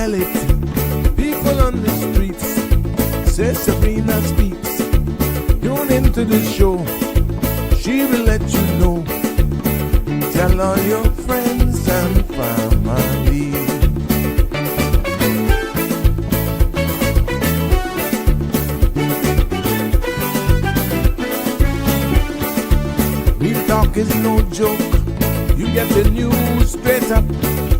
tell it. People on the streets say Sabrina speaks. Tune into the show, she will let you know. Tell all your friends and family. Real talk is no joke. You get the news straight up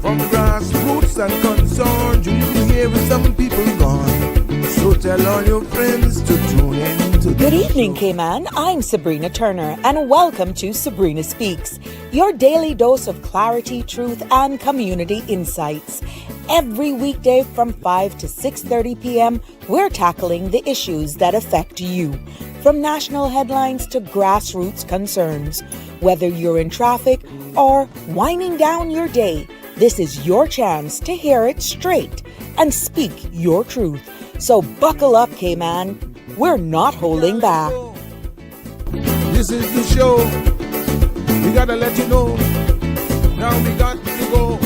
from grassroots and concerns. You will hear with some people gone. So tell all your friends to tune in to the Good evening, show. Cayman. I'm Sabrina Turner, and welcome to Sabrina Speaks, your daily dose of clarity, truth, and community insights. Every weekday from 5 to 6:30 p.m., we're tackling the issues that affect you, from national headlines to grassroots concerns. Whether you're in traffic or winding down your day, this is your chance to hear it straight and speak your truth. So buckle up, Cayman. We're not holding back. This is the show. We gotta let you know. Now we got to go.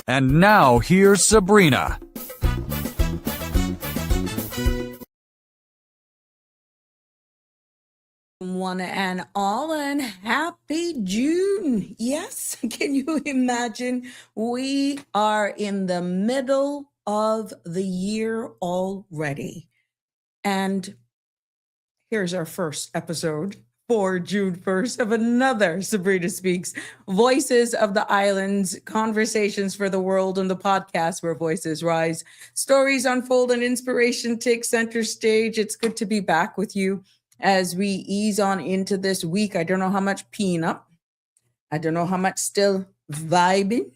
And now here's Sabrina. One and all, and happy June. Yes, can you imagine? We are in the middle of the year already. And here's our first episode for June 1st of another Sabrina Speaks, Voices of the Islands, Conversations for the World, and the podcast where voices rise, stories unfold, and inspiration takes center stage. It's good to be back with you as we ease on into this week. I don't know how much peanut. I don't know how much still vibing.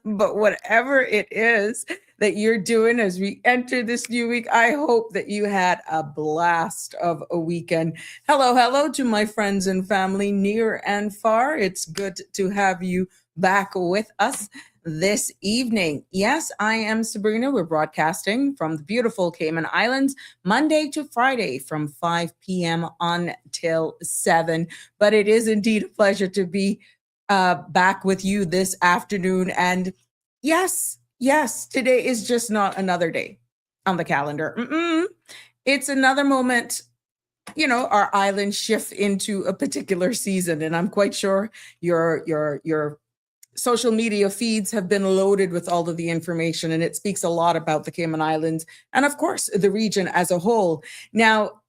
But whatever it is that you're doing as we enter this new week, I hope that you had a blast of a weekend. Hello to my friends and family near and far. It's good to have you back with us this evening. Yes, I am Sabrina. We're broadcasting from the beautiful Cayman Islands, Monday to Friday from 5 p.m. until 7. But it is indeed a pleasure to be back with you this afternoon. And yes, today is just not another day on the calendar. It's another moment. You know, our islands shift into a particular season, and I'm quite sure your social media feeds have been loaded with all of the information, and it speaks a lot about the Cayman Islands and, of course, the region as a whole. Now,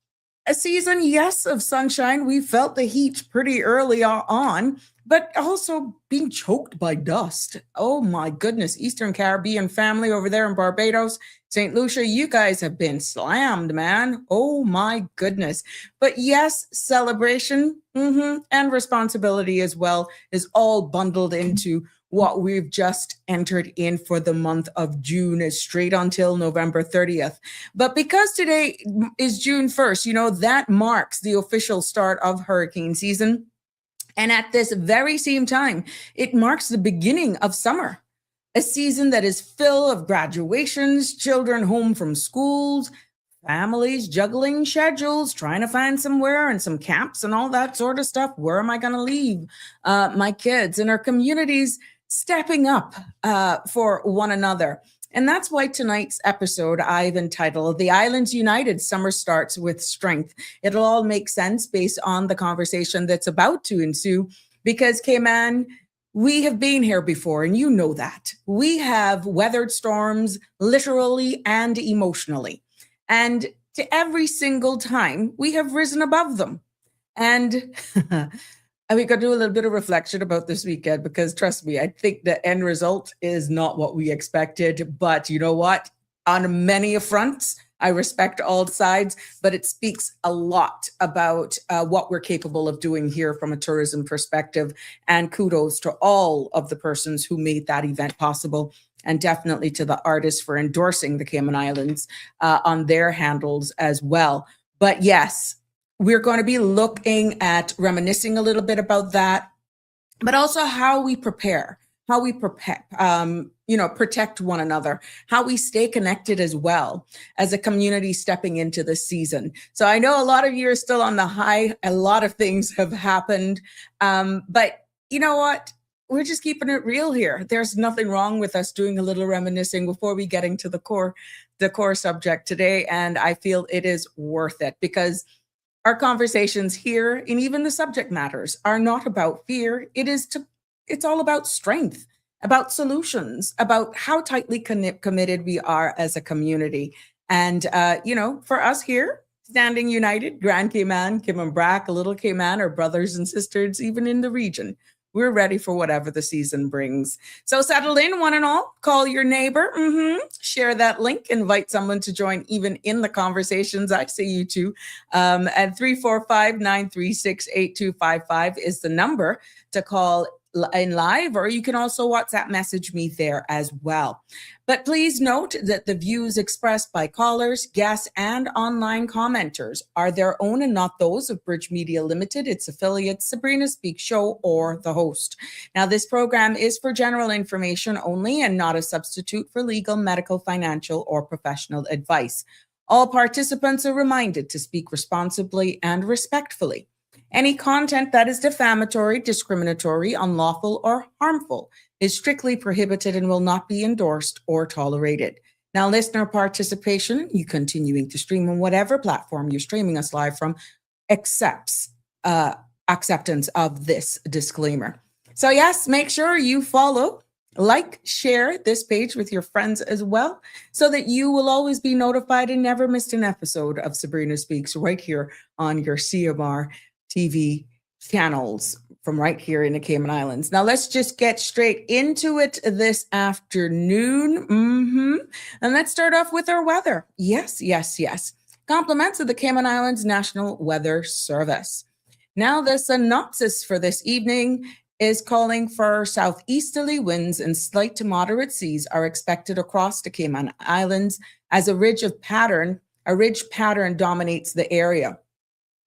a season, yes, of sunshine. We felt the heat pretty early on, but also being choked by dust. Oh my goodness, Eastern Caribbean family over there in Barbados, St. Lucia, you guys have been slammed, man. Oh my goodness. But yes, celebration and responsibility as well is all bundled into what we've just entered in for the month of June, straight until November 30th. But because today is June 1st, you know, that marks the official start of hurricane season. And at this very same time, it marks the beginning of summer, a season that is full of graduations, children home from schools, families juggling schedules, trying to find somewhere and some camps and all that sort of stuff. Where am I going to leave my kids? And our communities stepping up for one another. And that's why tonight's episode I've entitled The Islands United, Summer Starts with Strength. It'll all make sense based on the conversation that's about to ensue, because Cayman, we have been here before, and you know that. We have weathered storms literally and emotionally. And to every single time, we have risen above them. And we got to do a little bit of reflection about this weekend, because trust me, I think the end result is not what we expected. But you know what? On many fronts, I respect all sides, but it speaks a lot about what we're capable of doing here from a tourism perspective. And kudos to all of the persons who made that event possible. And definitely to the artists for endorsing the Cayman Islands on their handles as well. But yes, we're going to be looking at reminiscing a little bit about that, but also how we prepare, protect one another, how we stay connected as well as a community stepping into the season. So I know a lot of you are still on the high. A lot of things have happened. But you know what? We're just keeping it real here. There's nothing wrong with us doing a little reminiscing before we get into the core subject today. And I feel it is worth it because our conversations here and even the subject matters are not about fear. It's all about strength, about solutions, about how tightly committed we are as a community. And, for us here, standing united, Grand Cayman, Kim Brack, Little Cayman, our brothers and sisters, even in the region, we're ready for whatever the season brings. So settle in, one and all. Call your neighbor. Share that link. Invite someone to join even in the conversations. I see you too. At 345-936-8255 is the number to call in live, or you can also WhatsApp message me there as well. But please note that the views expressed by callers, guests, and online commenters are their own and not those of Bridge Media Limited, its affiliates, Sabrina Speaks Show, or the host. Now, this program is for general information only and not a substitute for legal, medical, financial, or professional advice. All participants are reminded to speak responsibly and respectfully. Any content that is defamatory, discriminatory, unlawful, or harmful is strictly prohibited and will not be endorsed or tolerated. Now, listener participation, you continuing to stream on whatever platform you're streaming us live from, acceptance of this disclaimer. So yes, make sure you follow, like, share this page with your friends as well, so that you will always be notified and never miss an episode of Sabrina Speaks right here on your CMR TV channels from right here in the Cayman Islands. Now let's just get straight into it this afternoon. And let's start off with our weather. Yes. Compliments of the Cayman Islands National Weather Service. Now the synopsis for this evening is calling for southeasterly winds and slight to moderate seas are expected across the Cayman Islands as a ridge pattern dominates the area.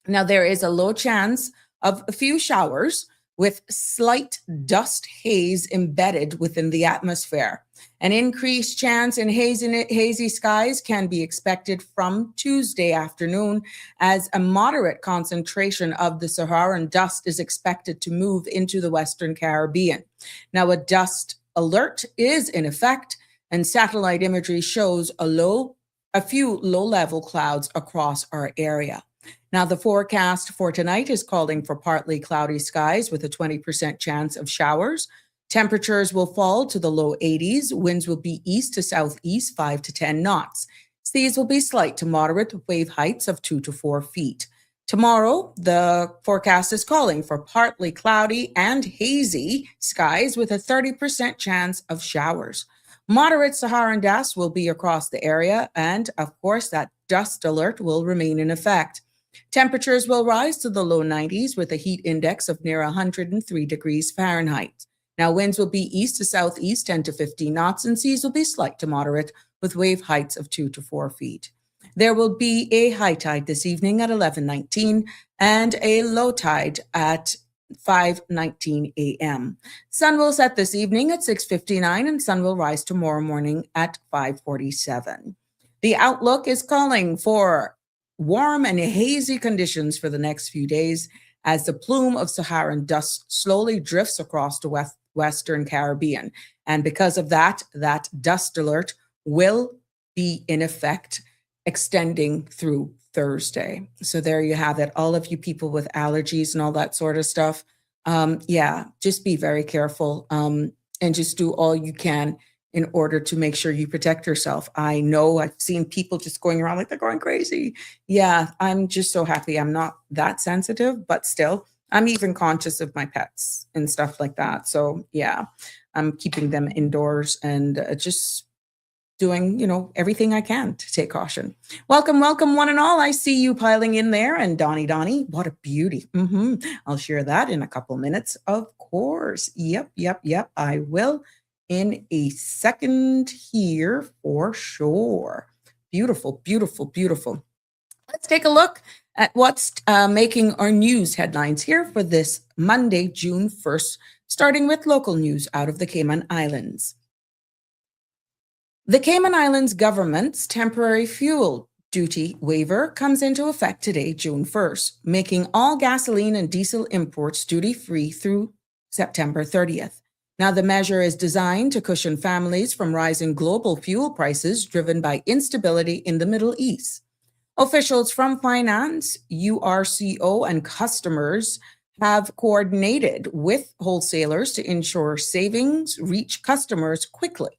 Now, there is a low chance of a few showers with slight dust haze embedded within the atmosphere. An increased chance in hazy skies can be expected from Tuesday afternoon as a moderate concentration of the Saharan dust is expected to move into the Western Caribbean. Now, a dust alert is in effect, and satellite imagery shows a few low-level clouds across our area. Now, the forecast for tonight is calling for partly cloudy skies with a 20% chance of showers. Temperatures will fall to the low 80s. Winds will be east to southeast, 5 to 10 knots. Seas will be slight to moderate with wave heights of 2 to 4 feet. Tomorrow, the forecast is calling for partly cloudy and hazy skies with a 30% chance of showers. Moderate Saharan dust will be across the area, and of course, that dust alert will remain in effect. Temperatures will rise to the low 90s with a heat index of near 103 degrees Fahrenheit. Now, winds will be east to southeast 10 to 15 knots, and seas will be slight to moderate with wave heights of 2 to 4 feet. There will be a high tide this evening at 11:19 and a low tide at 5:19 a.m. Sun will set this evening at 6:59 and sun will rise tomorrow morning at 5:47. The outlook is calling for warm and hazy conditions for the next few days as the plume of Saharan dust slowly drifts across the Western Caribbean. And because of that dust alert will be in effect extending through Thursday. So there you have it. All of you people with allergies and all that sort of stuff. Just be very careful and just do all you can in order to make sure you protect yourself. I know I've seen people just going around like they're going crazy. Yeah, I'm just so happy I'm not that sensitive, but still, I'm even conscious of my pets and stuff like that. So yeah, I'm keeping them indoors and just doing, everything I can to take caution. Welcome, one and all. I see you piling in there. And Donnie, what a beauty. I'll share that in a couple minutes, of course. Yep, I will. In a second here for sure. Beautiful. Let's take a look at what's making our news headlines here for this Monday, June 1st, starting with local news out of the Cayman Islands. The Cayman Islands government's temporary fuel duty waiver comes into effect today, June 1st, making all gasoline and diesel imports duty-free through September 30th. Now, the measure is designed to cushion families from rising global fuel prices driven by instability in the Middle East. Officials from finance, URCO, and customers have coordinated with wholesalers to ensure savings reach customers quickly,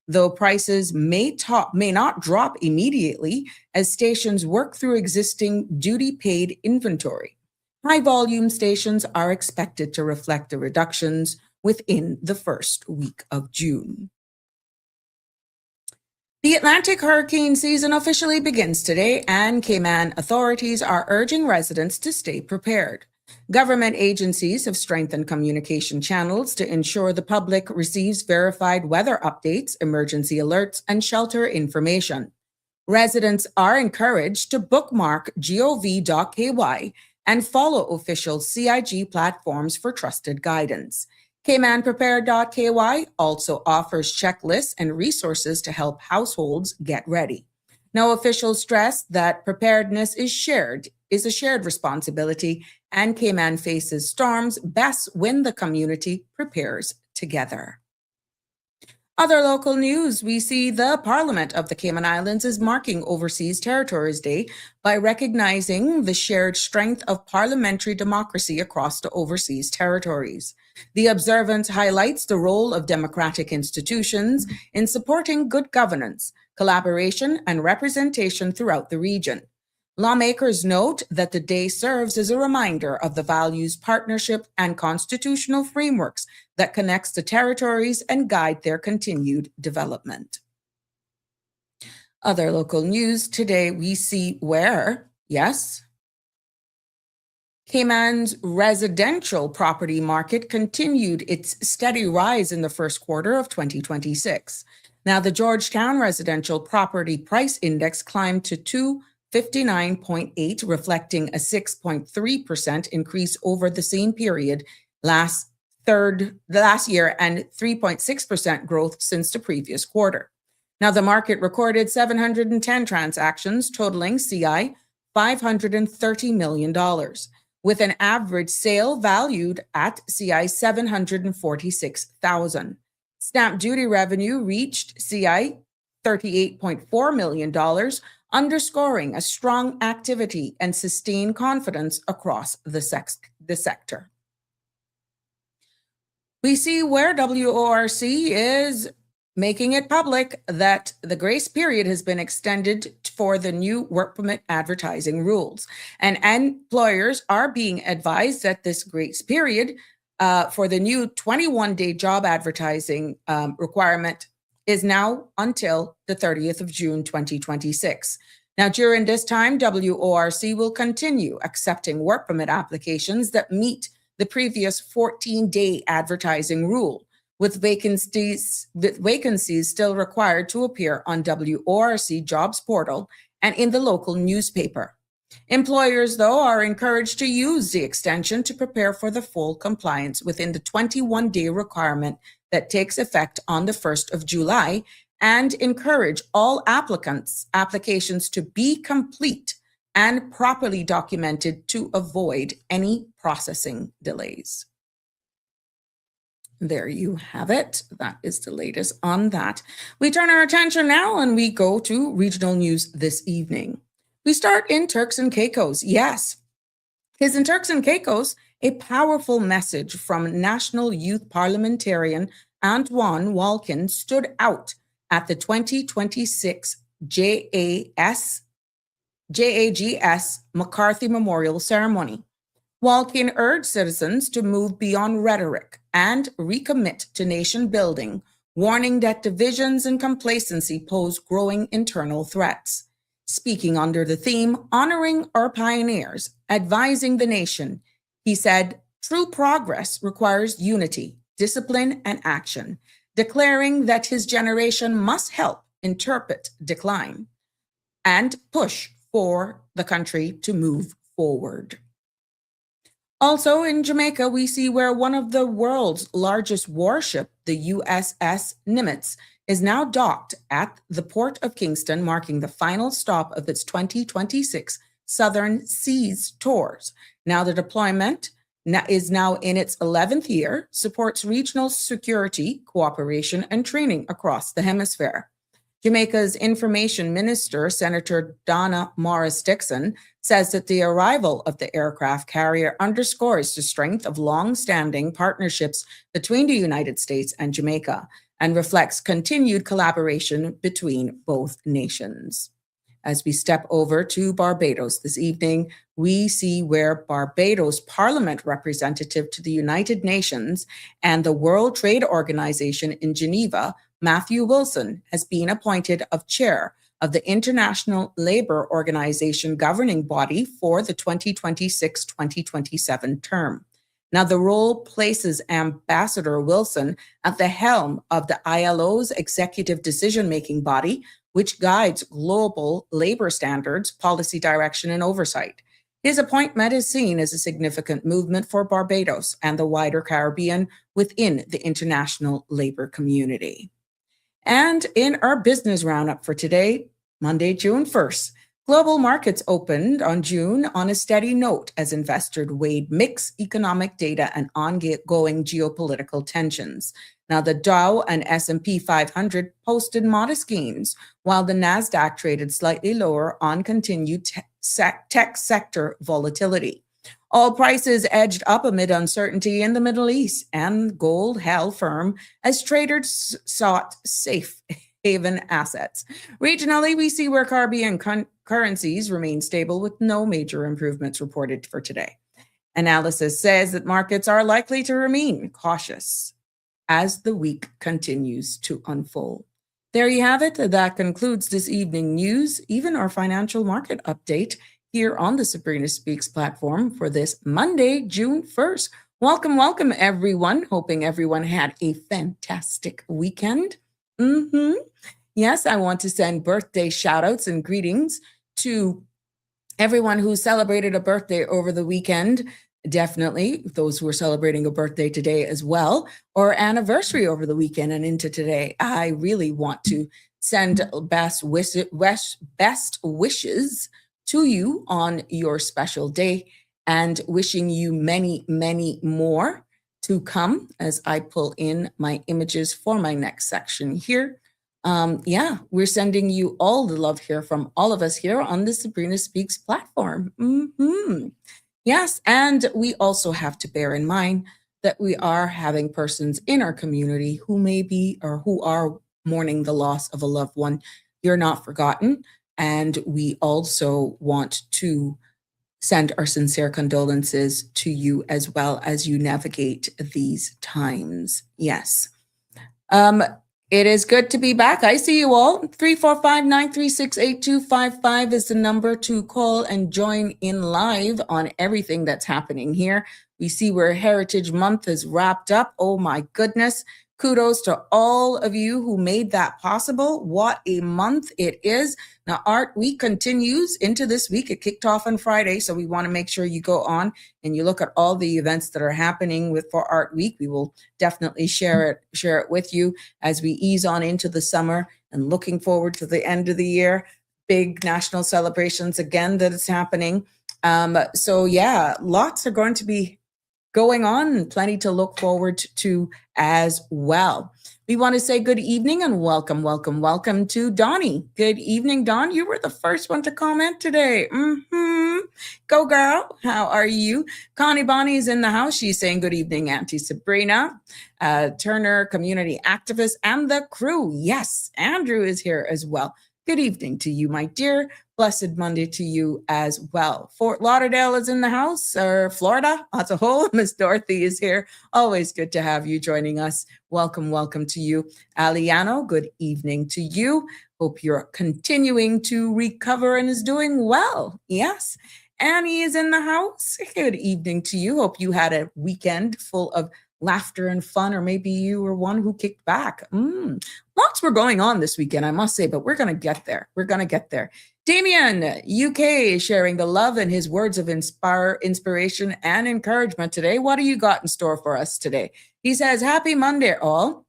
though prices may not drop immediately as stations work through existing duty-paid inventory. High-volume stations are expected to reflect the reductions within the first week of June. The Atlantic hurricane season officially begins today, and Cayman authorities are urging residents to stay prepared. Government agencies have strengthened communication channels to ensure the public receives verified weather updates, emergency alerts, and shelter information. Residents are encouraged to bookmark gov.ky and follow official CIG platforms for trusted guidance. CaymanPrepared.ky also offers checklists and resources to help households get ready. Now, officials stress that preparedness is a shared responsibility, and Cayman faces storms best when the community prepares together. Other local news, we see the Parliament of the Cayman Islands is marking Overseas Territories Day by recognizing the shared strength of parliamentary democracy across the overseas territories. The observance highlights the role of democratic institutions in supporting good governance, collaboration, and representation throughout the region. Lawmakers note that the day serves as a reminder of the values, partnership, and constitutional frameworks that connects the territories and guide their continued development. Other local news today, we see where, yes, Cayman's residential property market continued its steady rise in the first quarter of 2026. Now, the Georgetown Residential Property Price Index climbed to 259.8, reflecting a 6.3% increase over the same period last year and 3.6% growth since the previous quarter. Now, the market recorded 710 transactions totaling CI $530 million, with an average sale valued at CI $746,000. Stamp duty revenue reached CI $38.4 million, underscoring a strong activity and sustained confidence across the sector. We see where WORC is making it public that the grace period has been extended for the new work permit advertising rules. And employers are being advised that this grace period for the new 21-day job advertising requirement is now until the 30th of June, 2026. Now, during this time, WORC will continue accepting work permit applications that meet the previous 14-day advertising rule, with vacancies still required to appear on WORC jobs portal and in the local newspaper. Employers, though, are encouraged to use the extension to prepare for the full compliance within the 21-day requirement that takes effect on the 1st of July, and encourage all applications to be complete and properly documented to avoid any processing delays. There you have it. That is the latest on that. We turn our attention now and we go to regional news this evening. We start in Turks and Caicos. Yes, because in Turks and Caicos, a powerful message from National Youth Parliamentarian Antoine Walkin stood out at the 2026 JAGS McCarthy Memorial Ceremony. Walkin urged citizens to move beyond rhetoric and recommit to nation building, warning that divisions and complacency pose growing internal threats. Speaking under the theme, Honoring Our Pioneers, Advising the Nation, he said, true progress requires unity, discipline, and action, declaring that his generation must help interpret decline and push for the country to move forward. Also in Jamaica, we see where one of the world's largest warship, the USS Nimitz, is now docked at the Port of Kingston, marking the final stop of its 2026 Southern Seas tours. Now the deployment is now in its 11th year, supports regional security, cooperation, and training across the hemisphere. Jamaica's Information Minister, Senator Donna Morris Dixon, says that the arrival of the aircraft carrier underscores the strength of long-standing partnerships between the United States and Jamaica and reflects continued collaboration between both nations. As we step over to Barbados this evening, we see where Barbados Parliament representative to the United Nations and the World Trade Organization in Geneva, Matthew Wilson, has been appointed of chair of the International Labour Organization governing body for the 2026-2027 term. Now, the role places Ambassador Wilson at the helm of the ILO's executive decision-making body, which guides global labor standards, policy direction, and oversight. His appointment is seen as a significant movement for Barbados and the wider Caribbean within the international labor community. And in our business roundup for today, Monday, June 1st, global markets opened on June on a steady note as investors weighed mixed economic data and ongoing geopolitical tensions. Now, the Dow and S&P 500 posted modest gains, while the Nasdaq traded slightly lower on continued tech sector volatility. Oil prices edged up amid uncertainty in the Middle East, and gold held firm as traders sought safe haven assets. Regionally, we see where Caribbean currencies remain stable with no major improvements reported for today. Analysis says that markets are likely to remain cautious as the week continues to unfold. There you have it. That concludes this evening news, even our financial market update here on the Sabrina Speaks platform for this Monday, June 1st. Welcome, welcome, everyone. Hoping everyone had a fantastic weekend. Yes, I want to send birthday shout outs and greetings to everyone who celebrated a birthday over the weekend. Definitely those who are celebrating a birthday today as well, or anniversary over the weekend and into today. I really want to send best wishes to you on your special day and wishing you many, many more to come as I pull in my images for my next section here. We're sending you all the love here from all of us here on the Sabrina Speaks platform. Yes, and we also have to bear in mind that we are having persons in our community who may be or who are mourning the loss of a loved one. You're not forgotten. And we also want to send our sincere condolences to you as well as you navigate these times. Yes. It is good to be back. I see you all. 345-936-8255 is the number to call and join in live on everything that's happening here. We see where Heritage Month is wrapped up. Oh my goodness. Kudos to all of you who made that possible. What a month it is. Now, Art Week continues into this week. It kicked off on Friday, so we want to make sure you go on and you look at all the events that are happening for Art Week. We will definitely share it with you as we ease on into the summer and looking forward to the end of the year. Big national celebrations again that is happening. Lots are going to be going on and plenty to look forward to as well. We want to say good evening and welcome to Donnie. Good evening, Don. You were the first one to comment today. Go girl. How are you? Connie Bonnie is in the house. She's saying good evening, Auntie Sabrina, Turner, community activist, and the crew. Yes, Andrew is here as well. Good evening to you, my dear. Blessed Monday to you as well. Fort Lauderdale is in the house, or Florida as a whole. Miss Dorothy is here. Always good to have you joining us. Welcome to you. Aliano, good evening to you. Hope you're continuing to recover and is doing well. Yes. Annie is in the house. Good evening to you. Hope you had a weekend full of laughter and fun, or maybe you were one who kicked back. Lots were going on this weekend, I must say, but we're going to get there. Damien, UK, sharing the love and his words of inspiration and encouragement today. What do you got in store for us today? He says, happy Monday, all.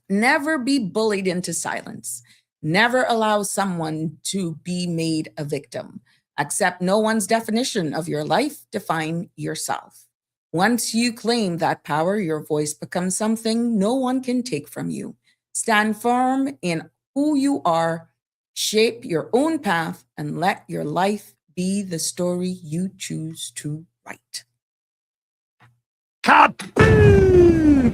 Never be bullied into silence. Never allow someone to be made a victim. Accept no one's definition of your life. Define yourself. Once you claim that power, your voice becomes something no one can take from you. Stand firm in who you are, shape your own path, and let your life be the story you choose to write. Kaboom!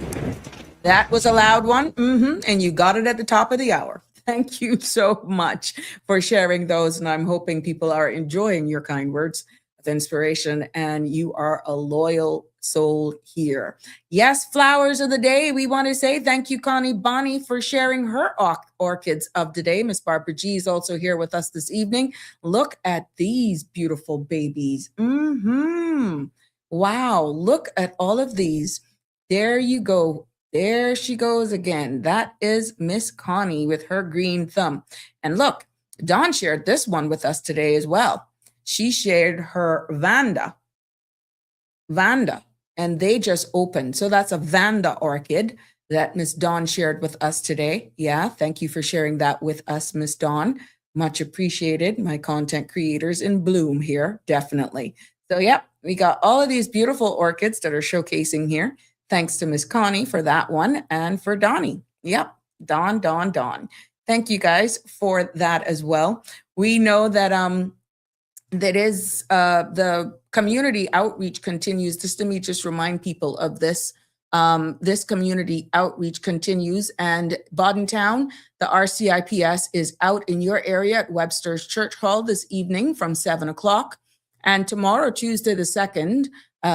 That was a loud one, and you got it at the top of the hour. Thank you so much for sharing those, and I'm hoping people are enjoying your kind words of inspiration, and you are a loyal soul here. Yes, flowers of the day. We want to say thank you, Connie Bonnie, for sharing her orchids of the day. Miss Barbara G is also here with us this evening. Look at these beautiful babies. Wow, look at all of these. There you go. There she goes again. That is Miss Connie with her green thumb. And look, Dawn shared this one with us today as well. She shared her Vanda, and they just opened. So that's a Vanda orchid that Miss Dawn shared with us today. Yeah, thank you for sharing that with us, Miss Dawn. Much appreciated. My content creators in bloom here, definitely. So, yep, we got all of these beautiful orchids that are showcasing here. Thanks to Miss Connie for that one and for Donnie. Yep, Dawn. Thank you guys for that as well. We know that that is the community outreach continues. Just let me just remind people of this. This community outreach continues, and Bodentown, the RCIPS is out in your area at Webster's Church Hall this evening from 7 o'clock. And tomorrow, Tuesday the 2nd,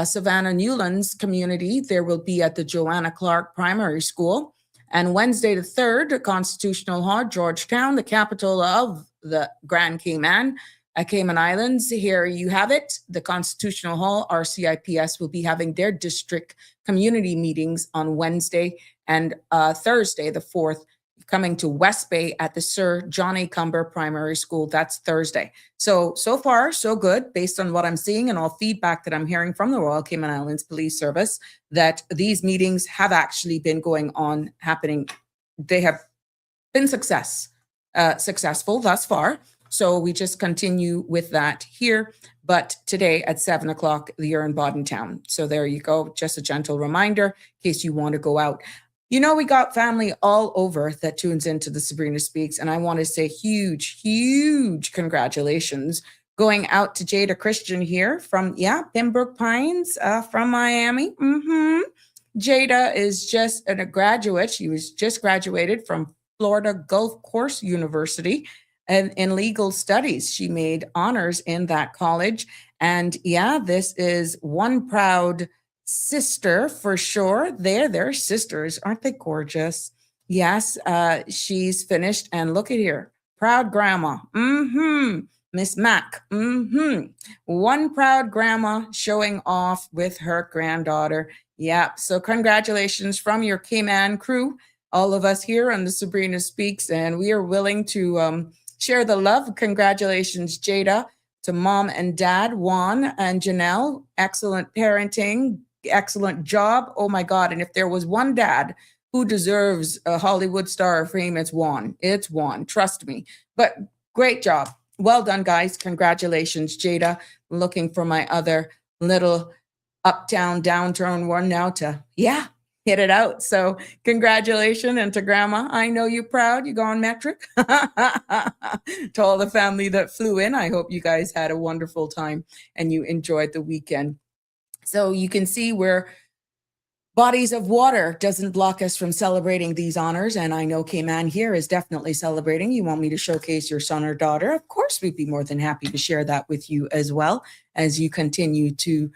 Savannah Newlands community, there will be at the Joanna Clark Primary School. And Wednesday the 3rd, Constitutional Hall, Georgetown, the capital of the Grand Cayman, Cayman Islands. Here you have it. The Constitutional Hall, RCIPS, will be having their district community meetings on Wednesday and Thursday the 4th, coming to West Bay at the Sir John A. Cumber Primary School. That's Thursday. So far, so good, based on what I'm seeing and all feedback that I'm hearing from the Royal Cayman Islands Police Service, that these meetings have actually been happening. They have been successful thus far. So we just continue with that here. But today at 7 o'clock, you're in Bodentown. So there you go. Just a gentle reminder in case you want to go out. You know, we got family all over that tunes into the Sabrina Speaks. And I want to say huge congratulations going out to Jada Christian here from, Pembroke Pines from Miami. Jada is just a graduate. She was just graduated from Florida Gulf Course University. And in legal studies, she made honors in that college. And this is one proud sister for sure. They're sisters. Aren't they gorgeous? Yes, she's finished. And look at here. Proud grandma. Miss Mac. One proud grandma showing off with her granddaughter. Yeah. So congratulations from your Cayman crew, all of us here on the Sabrina Speaks. And we are willing to share the love. Congratulations, Jada, to mom and dad, Juan and Janelle. Excellent parenting, excellent job. Oh my God. And if there was one dad who deserves a Hollywood star of fame, it's Juan. It's Juan, trust me. But great job. Well done, guys. Congratulations, Jada. Looking for my other little uptown, downtown one now to, hit it out. So congratulations. And to grandma, I know you're proud. You gone metric. To all the family that flew in, I hope you guys had a wonderful time and you enjoyed the weekend. So you can see where bodies of water doesn't block us from celebrating these honors. And I know Cayman here is definitely celebrating. You want me to showcase your son or daughter? Of course, we'd be more than happy to share that with you as well as you continue to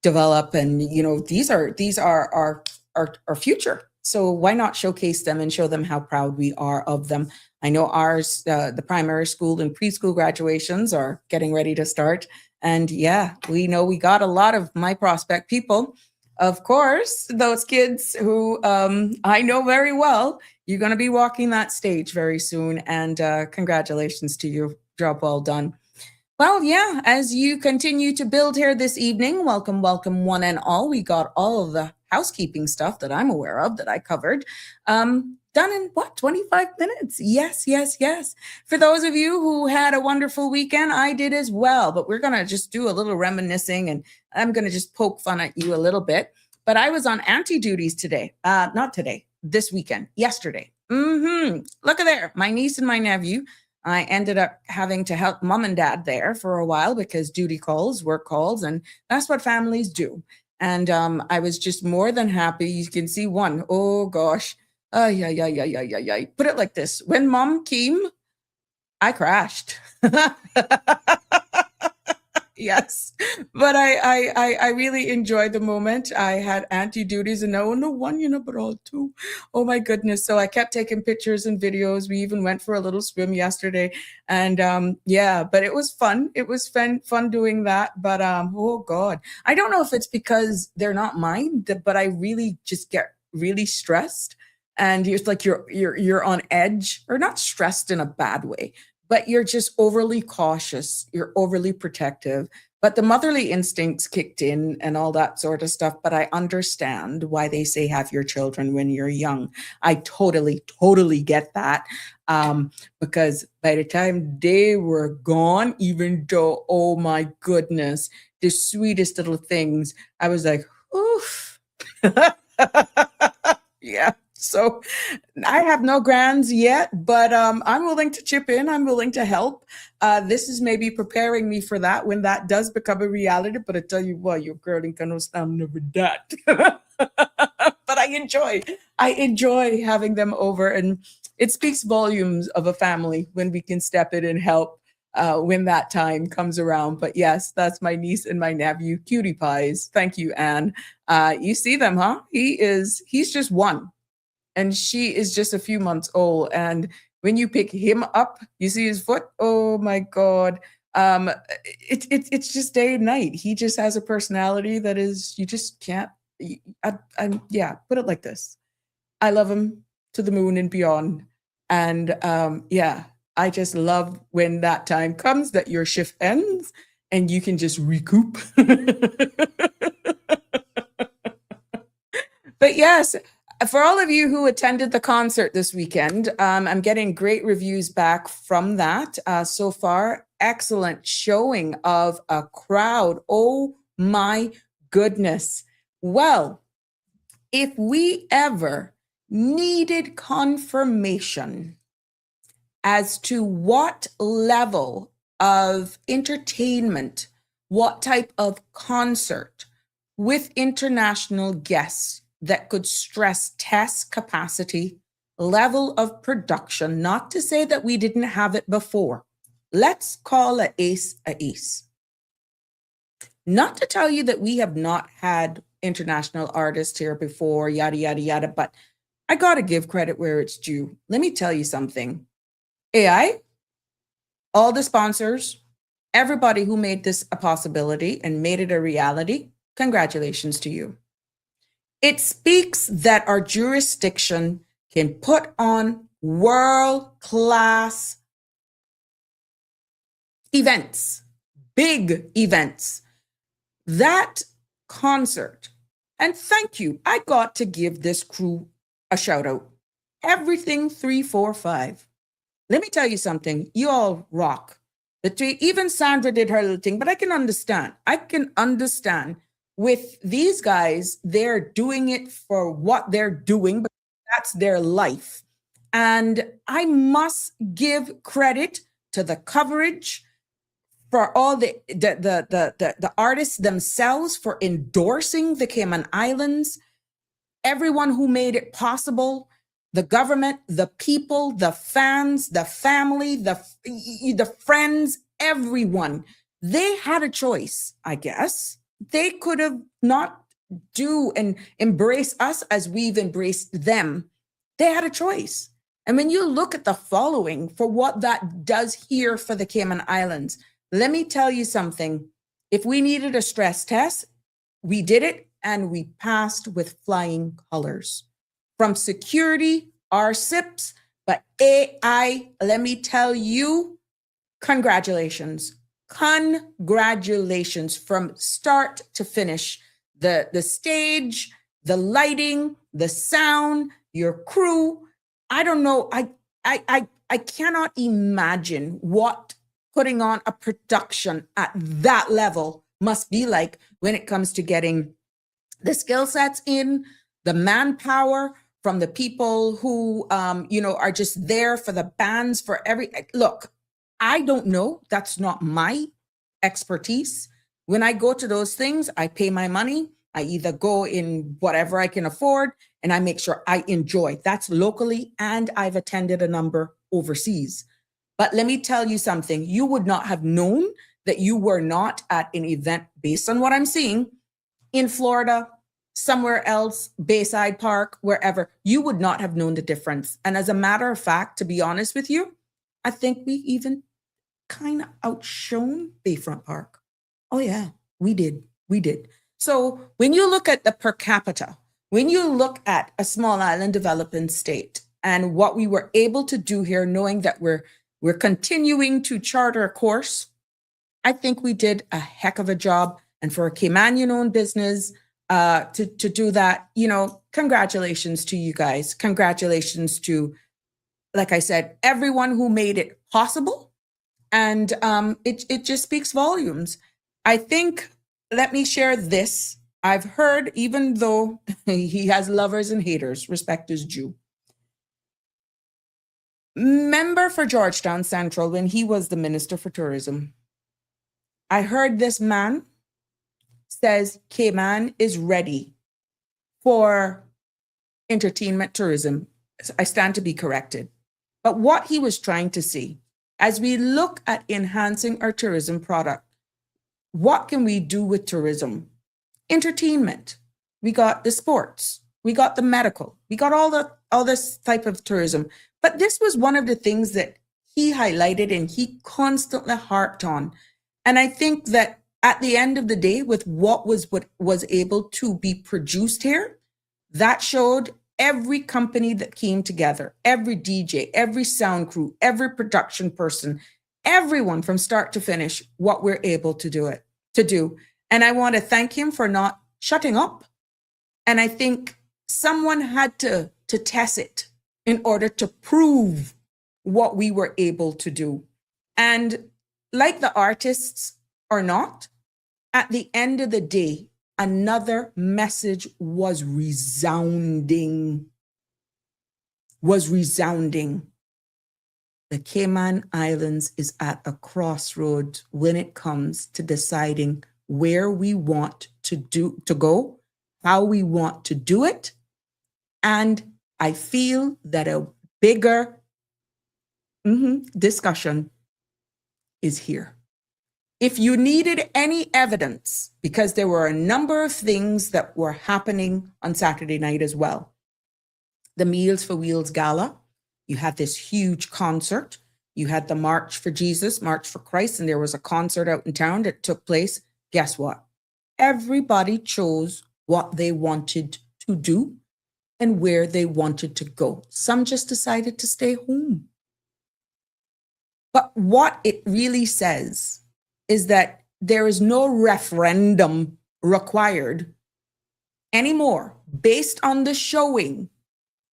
develop. And, these are our future. So why not showcase them and show them how proud we are of them? I know ours, the primary school and preschool graduations are getting ready to start. And we know we got a lot of my prospect people. Of course, those kids who I know very well, you're going to be walking that stage very soon. And congratulations to you. Job well done. Well, as you continue to build here this evening, welcome one and all. We got all of the housekeeping stuff that I'm aware of that I covered. Done in what, 25 minutes? Yes, yes, yes. For those of you who had a wonderful weekend, I did as well. But we're going to just do a little reminiscing, and I'm going to just poke fun at you a little bit. But I was on auntie duties today. Not today, this weekend, yesterday. Look at there, my niece and my nephew. I ended up having to help mom and dad there for a while because duty calls, work calls, and that's what families do. And I was just more than happy. You can see one. Oh gosh. Yeah. Put it like this. When mom came, I crashed. Yes, but I really enjoyed the moment. I had auntie duties, and no one, but all two. Oh my goodness! So I kept taking pictures and videos. We even went for a little swim yesterday, and yeah, but it was fun. It was fun doing that. But oh God, I don't know if it's because they're not mine, but I really just get really stressed, and it's like you're on edge, or not stressed in a bad way, but you're just overly cautious, you're overly protective. But the motherly instincts kicked in and all that sort of stuff. But I understand why they say have your children when you're young. I totally get that. Because by the time they were gone, even though, oh my goodness, the sweetest little things, I was like, oof. Yeah. So I have no grands yet, but I'm willing to chip in. I'm willing to help. This is maybe preparing me for that when that does become a reality. But I tell you what, your girl ain't gonna stand over that. But I enjoy having them over, and it speaks volumes of a family when we can step in and help when that time comes around. But yes, that's my niece and my nephew, cutie pies. Thank you, Anne. You see them, huh? He's just one. And she is just a few months old. And when you pick him up, you see his foot. Oh my God. It's just day and night. He just has a personality that is, you just can't, yeah, put it like this. I love him to the moon and beyond. And yeah, I just love when that time comes that your shift ends and you can just recoup. But yes, for all of you who attended the concert this weekend, I'm getting great reviews back from that so far. Excellent showing of a crowd. Oh my goodness. Well, if we ever needed confirmation as to what level of entertainment, what type of concert with international guests that could stress test capacity, level of production, not to say that we didn't have it before. Let's call an ace a ace. Not to tell you that we have not had international artists here before, yada, yada, yada, but I got to give credit where it's due. Let me tell you something. AI, all the sponsors, everybody who made this a possibility and made it a reality, congratulations to you. It speaks that our jurisdiction can put on world-class events, big events. That concert, and thank you, I got to give this crew a shout out. Everything 345. Let me tell you something, you all rock. Even Sandra did her little thing, but I can understand. With these guys, they're doing it for what they're doing, but that's their life. And I must give credit to the coverage, for all the artists themselves for endorsing the Cayman Islands, everyone who made it possible, the government, the people, the fans, the family, the friends, everyone. They had a choice, I guess. They could have not do and embrace us as we've embraced them. They had a choice. And when you look at the following for what that does here for the Cayman Islands, let me tell you something. If we needed a stress test, we did it and we passed with flying colors. From security, our SIPs, but AI, let me tell you, congratulations. Congratulations from start to finish. The stage, the lighting, the sound, your crew. I don't know. I cannot imagine what putting on a production at that level must be like when it comes to getting the skill sets in, the manpower from the people who, are just there for the bands, for every, look, I don't know. That's not my expertise. When I go to those things, I pay my money. I either go in whatever I can afford and I make sure I enjoy. That's locally, and I've attended a number overseas. But let me tell you something. You would not have known that you were not at an event based on what I'm seeing in Florida, somewhere else, Bayside Park, wherever. You would not have known the difference. And as a matter of fact, to be honest with you, I think we even kind of outshone Bayfront Park. Oh yeah, we did. We did. So when you look at the per capita, when you look at a small island developing state and what we were able to do here, knowing that we're continuing to charter a course, I think we did a heck of a job. And for a Caymanian-owned business to do that, congratulations to you guys. Congratulations to, like I said, everyone who made it possible. And it just speaks volumes. I think, let me share this. I've heard, even though he has lovers and haters, respect is due. Member for Georgetown Central, when he was the Minister for Tourism, I heard this man says Cayman is ready for entertainment tourism. I stand to be corrected. But what he was trying to see, as we look at enhancing our tourism product, what can we do with tourism? Entertainment. We got the sports. We got the medical. We got all this type of tourism. But this was one of the things that he highlighted and he constantly harped on. And I think that at the end of the day, with what was able to be produced here, that showed every company that came together, every DJ, every sound crew, every production person, everyone from start to finish, what we're able to do. And I want to thank him for not shutting up. And I think someone had to test it in order to prove what we were able to do. And like the artists or not, at the end of the day, another message was resounding. The Cayman Islands is at a crossroads when it comes to deciding where we want to go, how we want to do it. And I feel that a bigger discussion is here. If you needed any evidence, because there were a number of things that were happening on Saturday night as well. The Meals for Wheels Gala, you had this huge concert. You had the March for Jesus, March for Christ, and there was a concert out in town that took place. Guess what? Everybody chose what they wanted to do and where they wanted to go. Some just decided to stay home. But what it really says is that there is no referendum required anymore based on the showing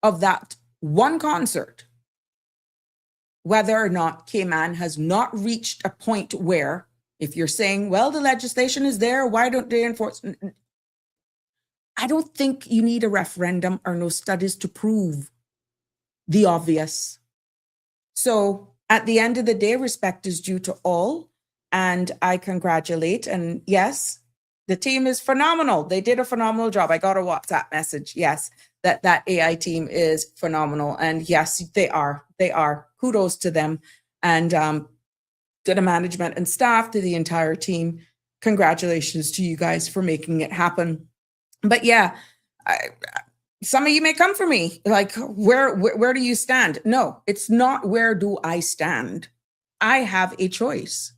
of that one concert, whether or not Cayman has not reached a point where, if you're saying, well, the legislation is there, why don't they enforce? I don't think you need a referendum or no studies to prove the obvious. So at the end of the day, respect is due to all. And I congratulate. And yes, the team is phenomenal. They did a phenomenal job. I got a WhatsApp message. Yes, that AI team is phenomenal. And yes, they are. They are. Kudos to them. And to the management and staff, to the entire team. Congratulations to you guys for making it happen. But yeah, some of you may come for me, like, where do you stand? No, it's not where do I stand. I have a choice.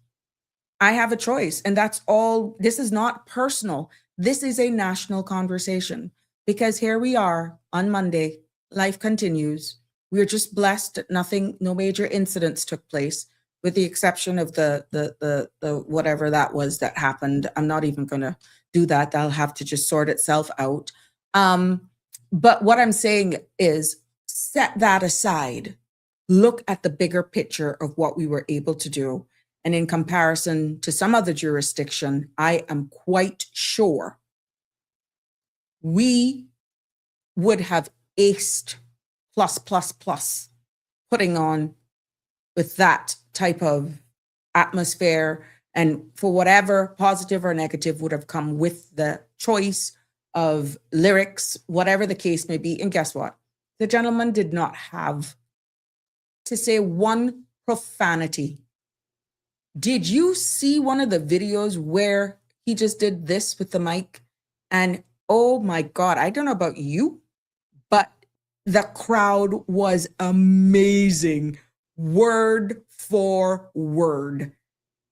I have a choice. And that's all. This is not personal. This is a national conversation, because here we are on Monday. Life continues. We're just blessed that no major incidents took place, with the exception of the whatever that was that happened. I'm not even going to do that. That'll have to just sort itself out. But what I'm saying is set that aside. Look at the bigger picture of what we were able to do. And in comparison to some other jurisdiction, I am quite sure we would have aced plus putting on with that type of atmosphere, and for whatever positive or negative would have come with the choice of lyrics, whatever the case may be. And guess what? The gentleman did not have to say one profanity. Did you see one of the videos where he just did this with the mic? And oh my God, I don't know about you, but the crowd was amazing. Word for word.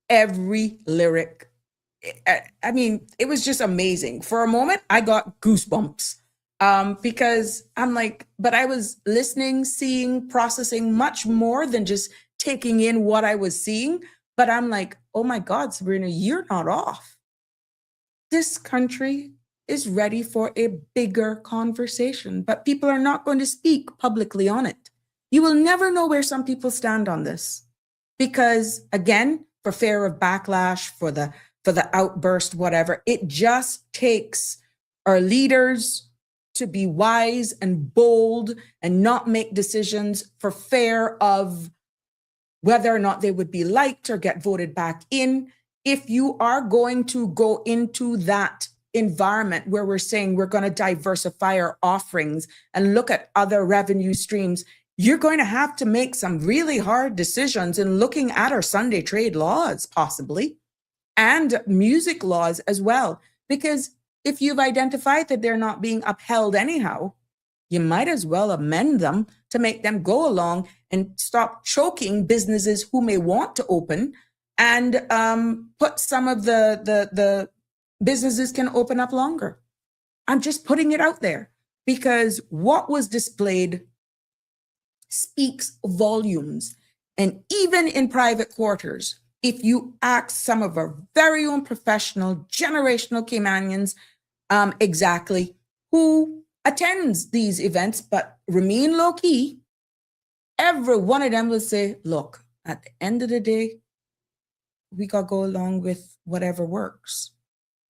Every lyric. I mean, it was just amazing. For a moment, I got goosebumps because I'm like, but I was listening, seeing, processing much more than just taking in what I was seeing. But I'm like, oh my God, Sabrina, you're not off. This country is ready for a bigger conversation, but people are not going to speak publicly on it. You will never know where some people stand on this because, again, for fear of backlash, for the outburst, whatever, it just takes our leaders to be wise and bold and not make decisions for fear of whether or not they would be liked or get voted back in. If you are going to go into that environment where we're saying we're going to diversify our offerings and look at other revenue streams, you're going to have to make some really hard decisions in looking at our Sunday trade laws, possibly, and music laws as well. Because if you've identified that they're not being upheld anyhow, you might as well amend them to make them go along and stop choking businesses who may want to open, and put some of the businesses can open up longer. I'm just putting it out there because what was displayed speaks volumes. And even in private quarters, if you ask some of our very own professional, generational Caymanians exactly who attends these events but remain low key, every one of them will say, look, at the end of the day, we got to go along with whatever works.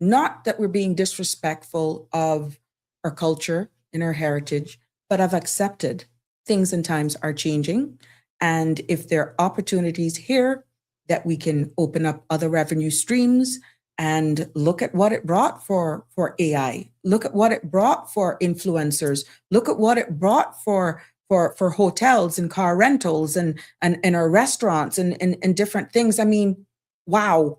Not that we're being disrespectful of our culture and our heritage, but I've accepted things and times are changing. And if there are opportunities here that we can open up other revenue streams and look at what it brought for AI, look at what it brought for influencers, look at what it brought for hotels and car rentals and our restaurants and different things. I mean, wow.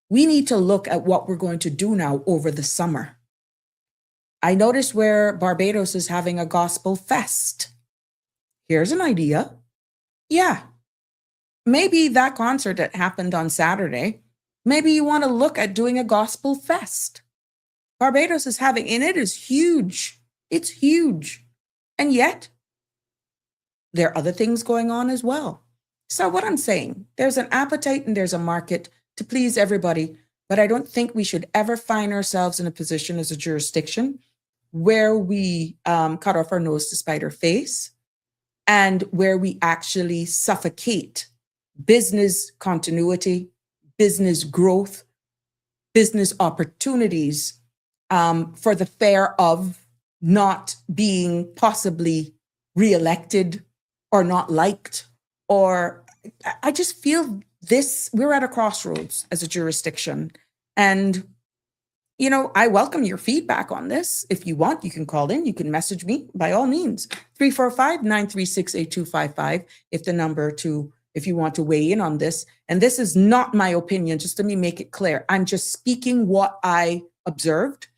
We need to look at what we're going to do now over the summer. I noticed where Barbados is having a gospel fest. Here's an idea. Yeah, maybe that concert that happened on Saturday, maybe you want to look at doing a gospel fest. Barbados is having, and it is huge. It's huge. And yet, there are other things going on as well. So what I'm saying, there's an appetite and there's a market to please everybody, but I don't think we should ever find ourselves in a position as a jurisdiction where we cut off our nose to spite our face and where we actually suffocate business continuity, business growth, business opportunities for the fear of not being possibly reelected or not liked. Or I just feel this, we're at a crossroads as a jurisdiction. And, you know, I welcome your feedback on this. If you want, you can call in, you can message me by all means. 345-936-8255 if the number to, if you want to weigh in on this. And this is not my opinion, just let me make it clear. I'm just speaking what I observed,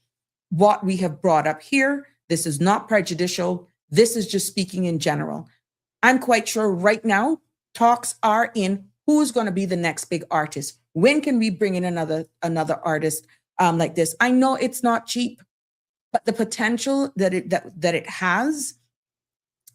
what we have brought up here. This is not prejudicial. This is just speaking in general. I'm quite sure right now talks are in who's going to be the next big artist. When can we bring in another artist like this? I know it's not cheap, but the potential that it has,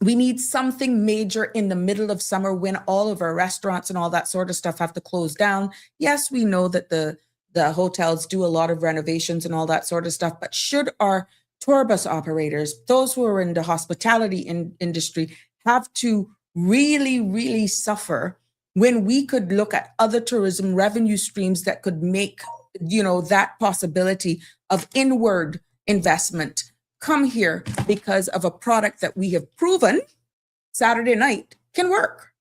we need something major in the middle of summer when all of our restaurants and all that sort of stuff have to close down. Yes, we know that the the hotels do a lot of renovations and all that sort of stuff. But should our tour bus operators, those who are in the hospitality industry, have to really, really suffer when we could look at other tourism revenue streams that could make, that possibility of inward investment come here because of a product that we have proven Saturday night can work?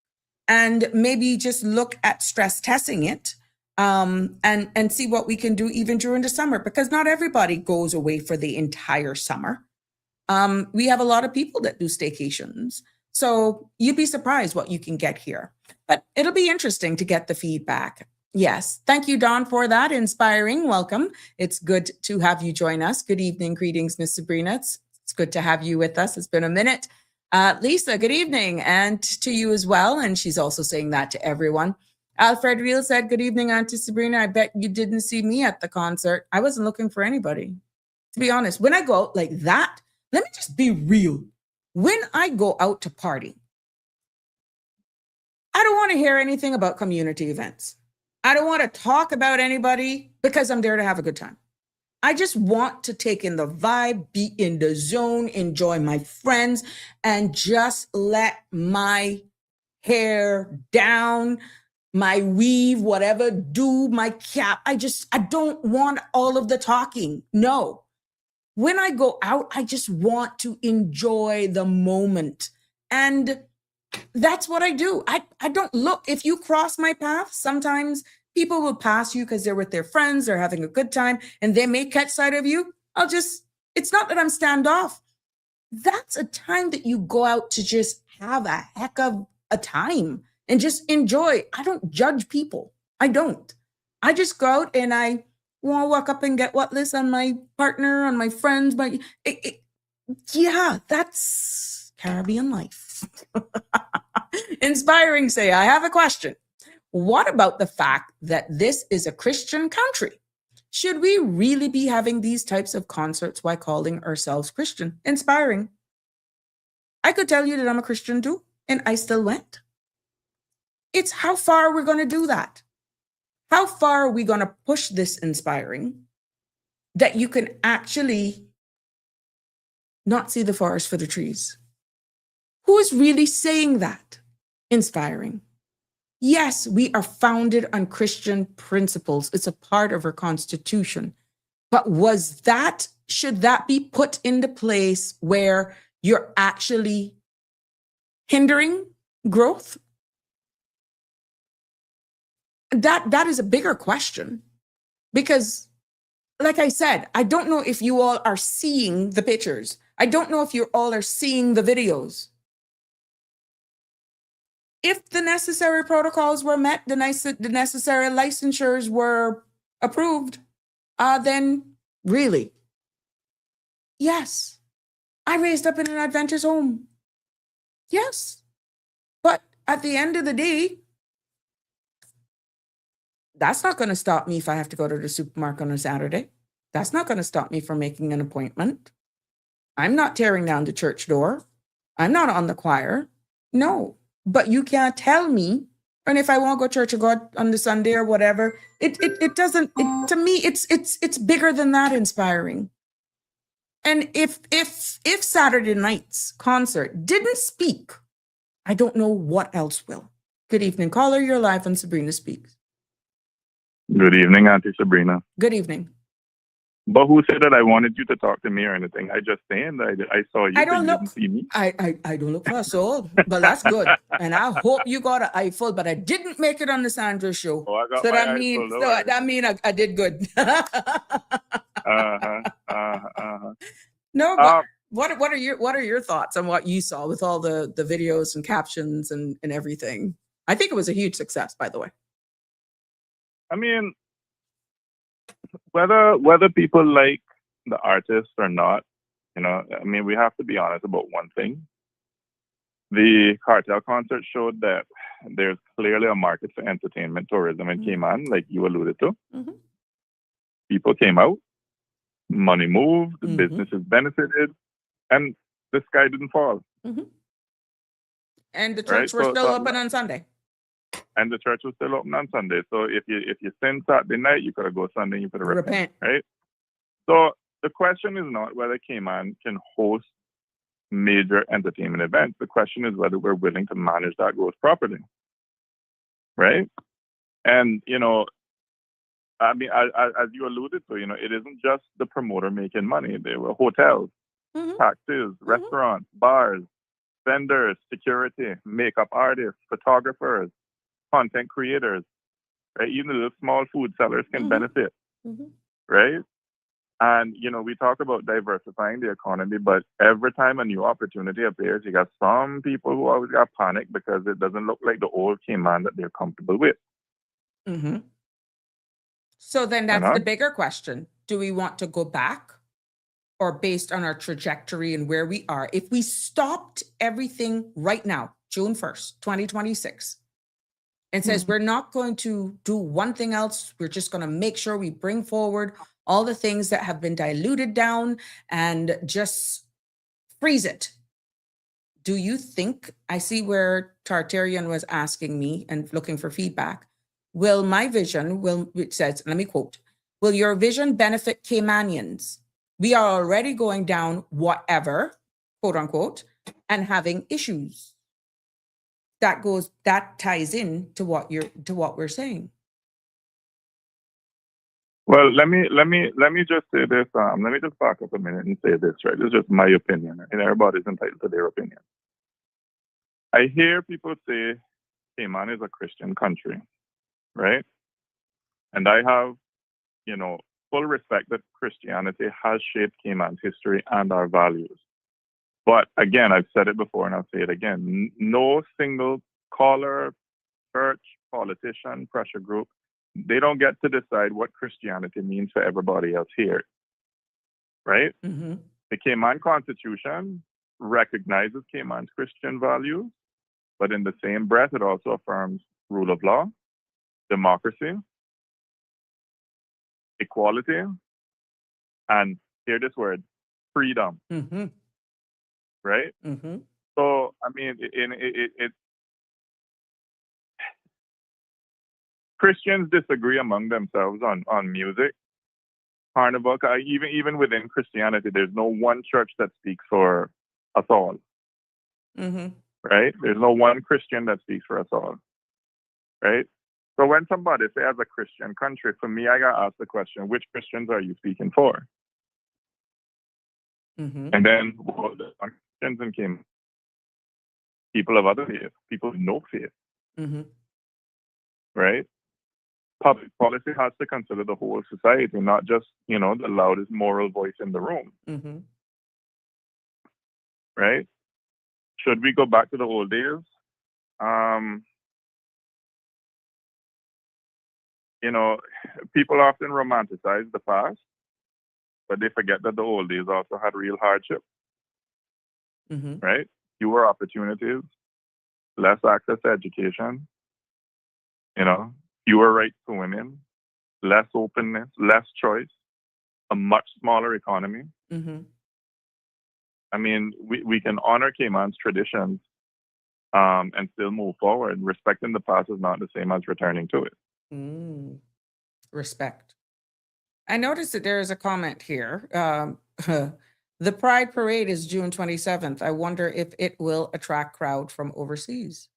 And maybe just look at stress testing it and see what we can do even during the summer, because not everybody goes away for the entire summer. We have a lot of people that do staycations. So you'd be surprised what you can get here. But it'll be interesting to get the feedback. Yes. Thank you, Dawn, for that. Inspiring. Welcome. It's good to have you join us. Good evening. Greetings, Miss Sabrina. It's good to have you with us. It's been a minute. Lisa, good evening. And to you as well. And she's also saying that to everyone. Alfred Real said, good evening, Auntie Sabrina. I bet you didn't see me at the concert. I wasn't looking for anybody. To be honest, when I go out like that, let me just be real. When I go out to party, I don't want to hear anything about community events. I don't want to talk about anybody because I'm there to have a good time. I just want to take in the vibe, be in the zone, enjoy my friends, and just let my hair down, my weave, whatever, do my cap. I don't want all of the talking. No. When I go out, I just want to enjoy the moment. And that's what I do. I don't look. If you cross my path, sometimes people will pass you because they're with their friends, they're having a good time, and they may catch sight of you. It's not that I'm standoff. That's a time that you go out to just have a heck of a time and just enjoy. I don't judge people. I don't. I just go out and I want to walk up and get what list on my partner, on my friends. Yeah, that's Caribbean life. Inspiring say, I have a question. What about the fact that this is a Christian country? Should we really be having these types of concerts while calling ourselves Christian? Inspiring. I could tell you that I'm a Christian too, and I still went. It's how far we're going to do that. How far are we going to push this, inspiring, that you can actually not see the forest for the trees? Who is really saying that? Inspiring. Yes, we are founded on Christian principles. It's a part of our Constitution. But should that be put into place where you're actually hindering growth? That is a bigger question, because, like I said, I don't know if you all are seeing the pictures. I don't know if you all are seeing the videos. If the necessary protocols were met, the necessary licensures were approved, then really, yes, I raised up in an Adventist home. Yes. But at the end of the day, that's not going to stop me if I have to go to the supermarket on a Saturday. That's not going to stop me from making an appointment. I'm not tearing down the church door. I'm not on the choir. No. But you can't tell me, and if I want to go to church or go on the Sunday or whatever, it doesn't, to me, it's bigger than that, inspiring. And if Saturday night's concert didn't speak, I don't know what else will. Good evening, caller. You're live on Sabrina Speaks. Good evening, Auntie Sabrina. Good evening. But who said that I wanted you to talk to me or anything? I just saying that I saw you. I don't look. You didn't see me. I don't look for a soul, but that's good. And I hope you got an eyeful. But I didn't make it on the Sandra show. Oh, I got so my that eyeful, means I did good. No, but what are your thoughts on what you saw with all the videos and captions and everything? I think it was a huge success, by the way. I mean, whether people like the artist or not, I mean, we have to be honest about one thing. The cartel concert showed that there's clearly a market for entertainment tourism in Cayman, like you alluded to. Mm-hmm. People came out, money moved, businesses benefited, and the sky didn't fall. Mm-hmm. And the church were still open on Sunday. and the church was still open on Sunday. So if you sin Saturday night, you could have go Sunday, you could have repent, right? So the question is not whether Cayman can host major entertainment events. The question is whether we're willing to manage that growth properly, right? And I mean, as you alluded to, it isn't just the promoter making money. There were hotels, taxis, restaurants, bars, vendors, security, makeup artists, photographers, content creators, right? Even the little small food sellers can benefit, right? And, we talk about diversifying the economy, but every time a new opportunity appears, you got some people who always got panic because it doesn't look like the old Cayman that they're comfortable with. So then that's the bigger question. Do we want to go back, or based on our trajectory and where we are, if we stopped everything right now, June 1st, 2026, and says we're not going to do one thing else, we're just going to make sure we bring forward all the things that have been diluted down and just freeze it. Do you think, I see where Tartarian was asking me and looking for feedback, will my vision, it says, let me quote, will your vision benefit Caymanians? We are already going down whatever, quote unquote, and having issues. That ties in to what we're saying. Well, let me just say this. Let me just back up a minute and say this, right? This is just my opinion, and everybody's entitled to their opinion. I hear people say Cayman is a Christian country, right? And I have, full respect that Christianity has shaped Cayman's history and our values. But again, I've said it before and I'll say it again. No single caller, church, politician, pressure group, they don't get to decide what Christianity means for everybody else here, right? The Cayman Constitution recognizes Cayman's Christian values, but in the same breath, it also affirms rule of law, democracy, equality, and hear this word, freedom, right? So, I mean, Christians disagree among themselves on music, carnival. Even within Christianity, there's no one church that speaks for us all, right? There's no one Christian that speaks for us all, right? So when somebody says a Christian country, for me, I got to ask the question, which Christians are you speaking for? And then the Christians and Cayman, people of other faiths, people with no faith, right? Public policy has to consider the whole society, not just, the loudest moral voice in the room, right? Should we go back to the old days? People often romanticize the past, but they forget that the old days also had real hardship, right? Fewer opportunities, less access to education, fewer rights to women, less openness, less choice, a much smaller economy. I mean, we can honor Cayman's traditions and still move forward. Respecting the past is not the same as returning to it. Respect. I noticed that there is a comment here. The Pride Parade is June 27th. I wonder if it will attract a crowd from overseas.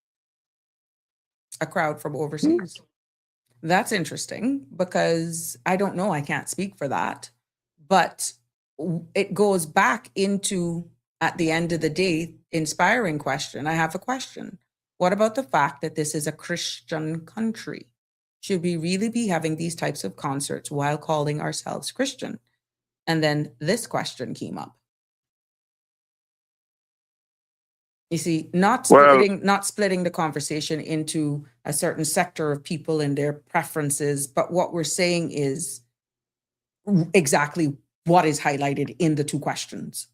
That's interesting because I don't know. I can't speak for that. But it goes back into, at the end of the day, inspiring question. I have a question. What about the fact that this is a Christian country? Should we really be having these types of concerts while calling ourselves Christian? And then this question came up. You see, not splitting the conversation into a certain sector of people and their preferences, but what we're saying is exactly what is highlighted in the two questions.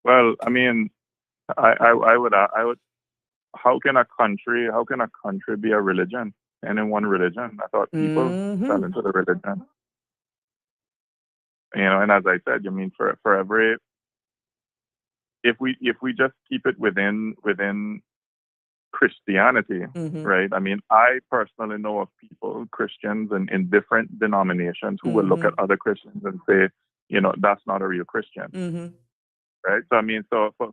Well, I mean, I would. How can a country be a religion? And in one religion, I thought people fell into the religion. And as I said, I mean, for every, if we just keep it within Christianity, Mhm. right? I mean, I personally know of people, Christians in different denominations, who will look at other Christians and say, that's not a real Christian, Mhm. right? So, I mean, so for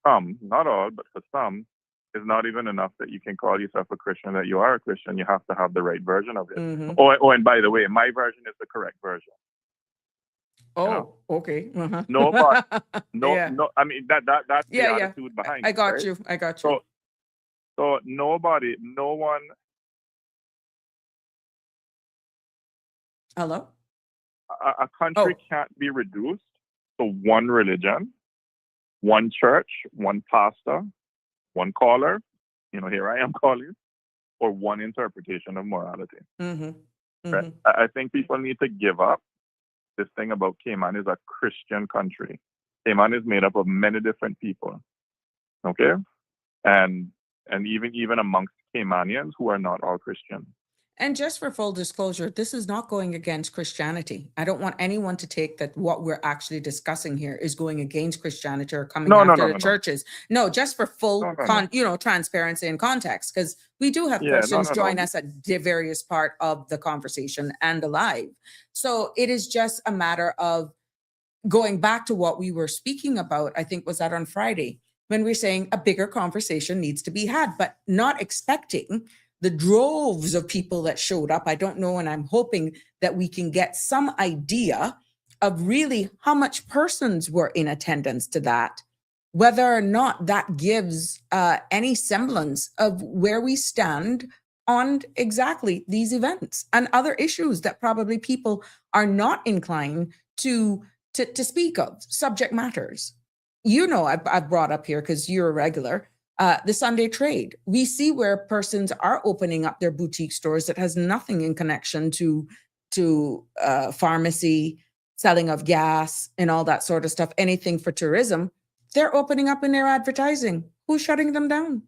some, not all, but for some, it's not even enough that you can call yourself a Christian, that you are a Christian. You have to have the right version of it. Mhm. Oh, and by the way, my version is the correct version. Oh, okay. No, but Yeah. no. I mean, that's the Yeah, yeah. attitude behind I it, got right? you. I got you. So nobody, no one, Hello? a country Oh, can't be reduced to one religion, one church, one pastor, one caller. Here I am calling, or one interpretation of morality. mm-hmm. Right? Mm-hmm. I think people need to give up this thing about Cayman is a Christian country. Cayman is made up of many different people. Okay, and even amongst Caymanians who are not all Christian. And just for full disclosure, this is not going against Christianity. I don't want anyone to take that what we're actually discussing here is going against Christianity or coming No, no, after no, the no, no, churches. No, just for full no, no, no. transparency and context, because we do have Yeah, no, Christians no, join no. us at the various part of the conversation and alive. So it is just a matter of going back to what we were speaking about. I think was that on Friday, when we're saying a bigger conversation needs to be had, but not expecting the droves of people that showed up. I don't know. And I'm hoping that we can get some idea of really how much persons were in attendance to that, whether or not that gives any semblance of where we stand on exactly these events and other issues that probably people are not inclined to speak of, subject matters. I've brought up here because you're a regular, the Sunday trade. We see where persons are opening up their boutique stores that has nothing in connection to pharmacy, selling of gas, and all that sort of stuff. Anything for tourism, they're opening up in their advertising. Who's shutting them down?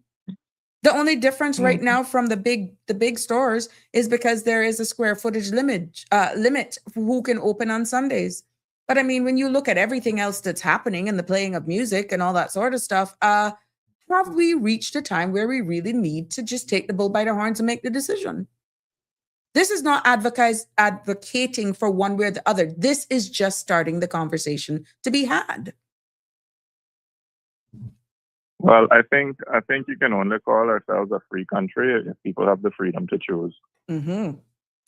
The only difference right now from the big stores is because there is a square footage limit for who can open on Sundays. But I mean, when you look at everything else that's happening and the playing of music and all that sort of stuff, have we reached a time where we really need to just take the bull by the horns and make the decision? This is not advocating for one way or the other. This is just starting the conversation to be had. Well, I think you can only call ourselves a free country if people have the freedom to choose. Mm-hmm.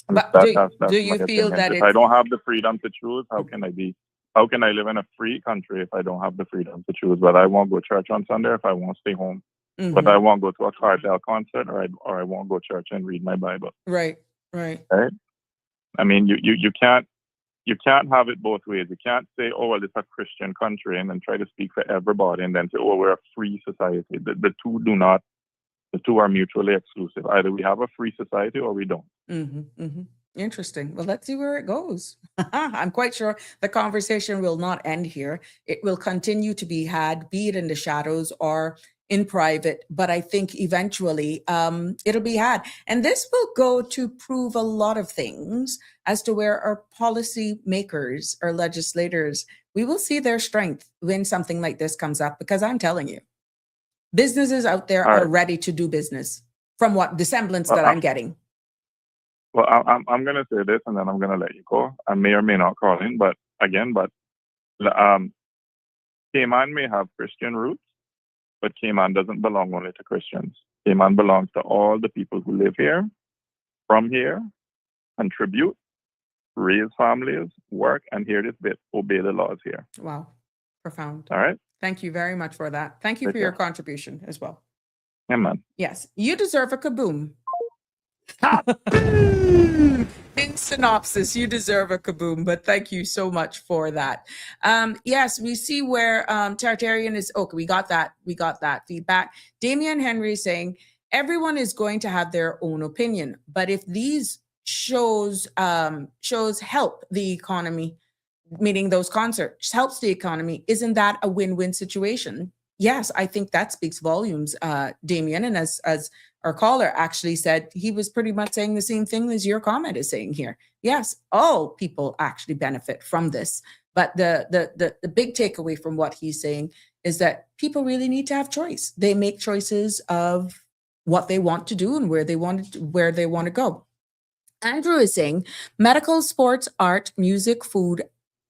And But that's do you my feel opinion. that If I don't have the freedom to choose, how can I live in a free country if I don't have the freedom to choose? But I won't go to church on Sunday if I won't stay home. Mm-hmm. But I won't go to a cartel concert, or I won't go to church and read my Bible. Right. I mean, you can't have it both ways. You can't say, oh, well, it's a Christian country, and then try to speak for everybody, and then say, oh, we're a free society. The two are mutually exclusive. Either we have a free society or we don't. Mm-hmm, mm-hmm. Interesting. Well, let's see where it goes. I'm quite sure the conversation will not end here. It will continue to be had, be it in the shadows or in private. But I think eventually it'll be had. And this will go to prove a lot of things as to where our policy makers, our legislators, we will see their strength when something like this comes up, because I'm telling you, businesses out there are ready to do business from what the semblance that I'm getting. Well, I'm going to say this, and then I'm going to let you go. I may or may not call in, but Cayman may have Christian roots, but Cayman doesn't belong only to Christians. Cayman belongs to all the people who live here, from here, contribute, raise families, work, and hear this bit, obey the laws here. Wow. Profound. All right? Thank you very much for that. Thank you for your contribution as well. Yeah, man. Yes. You deserve a kaboom. In synopsis, you deserve a kaboom, but thank you so much for that. Yes, we see where Tartarian is. Okay, we got that feedback. Damian Henry saying everyone is going to have their own opinion, but if these shows help the economy, meaning those concerts helps the economy, isn't that a win-win situation? Yes, I think that speaks volumes, Damian. And as our caller actually said, he was pretty much saying the same thing as your comment is saying here. Yes, all people actually benefit from this. But the big takeaway from what he's saying is that people really need to have choice. They make choices of what they want to do and where they want to go. Andrew is saying medical, sports, art, music, food,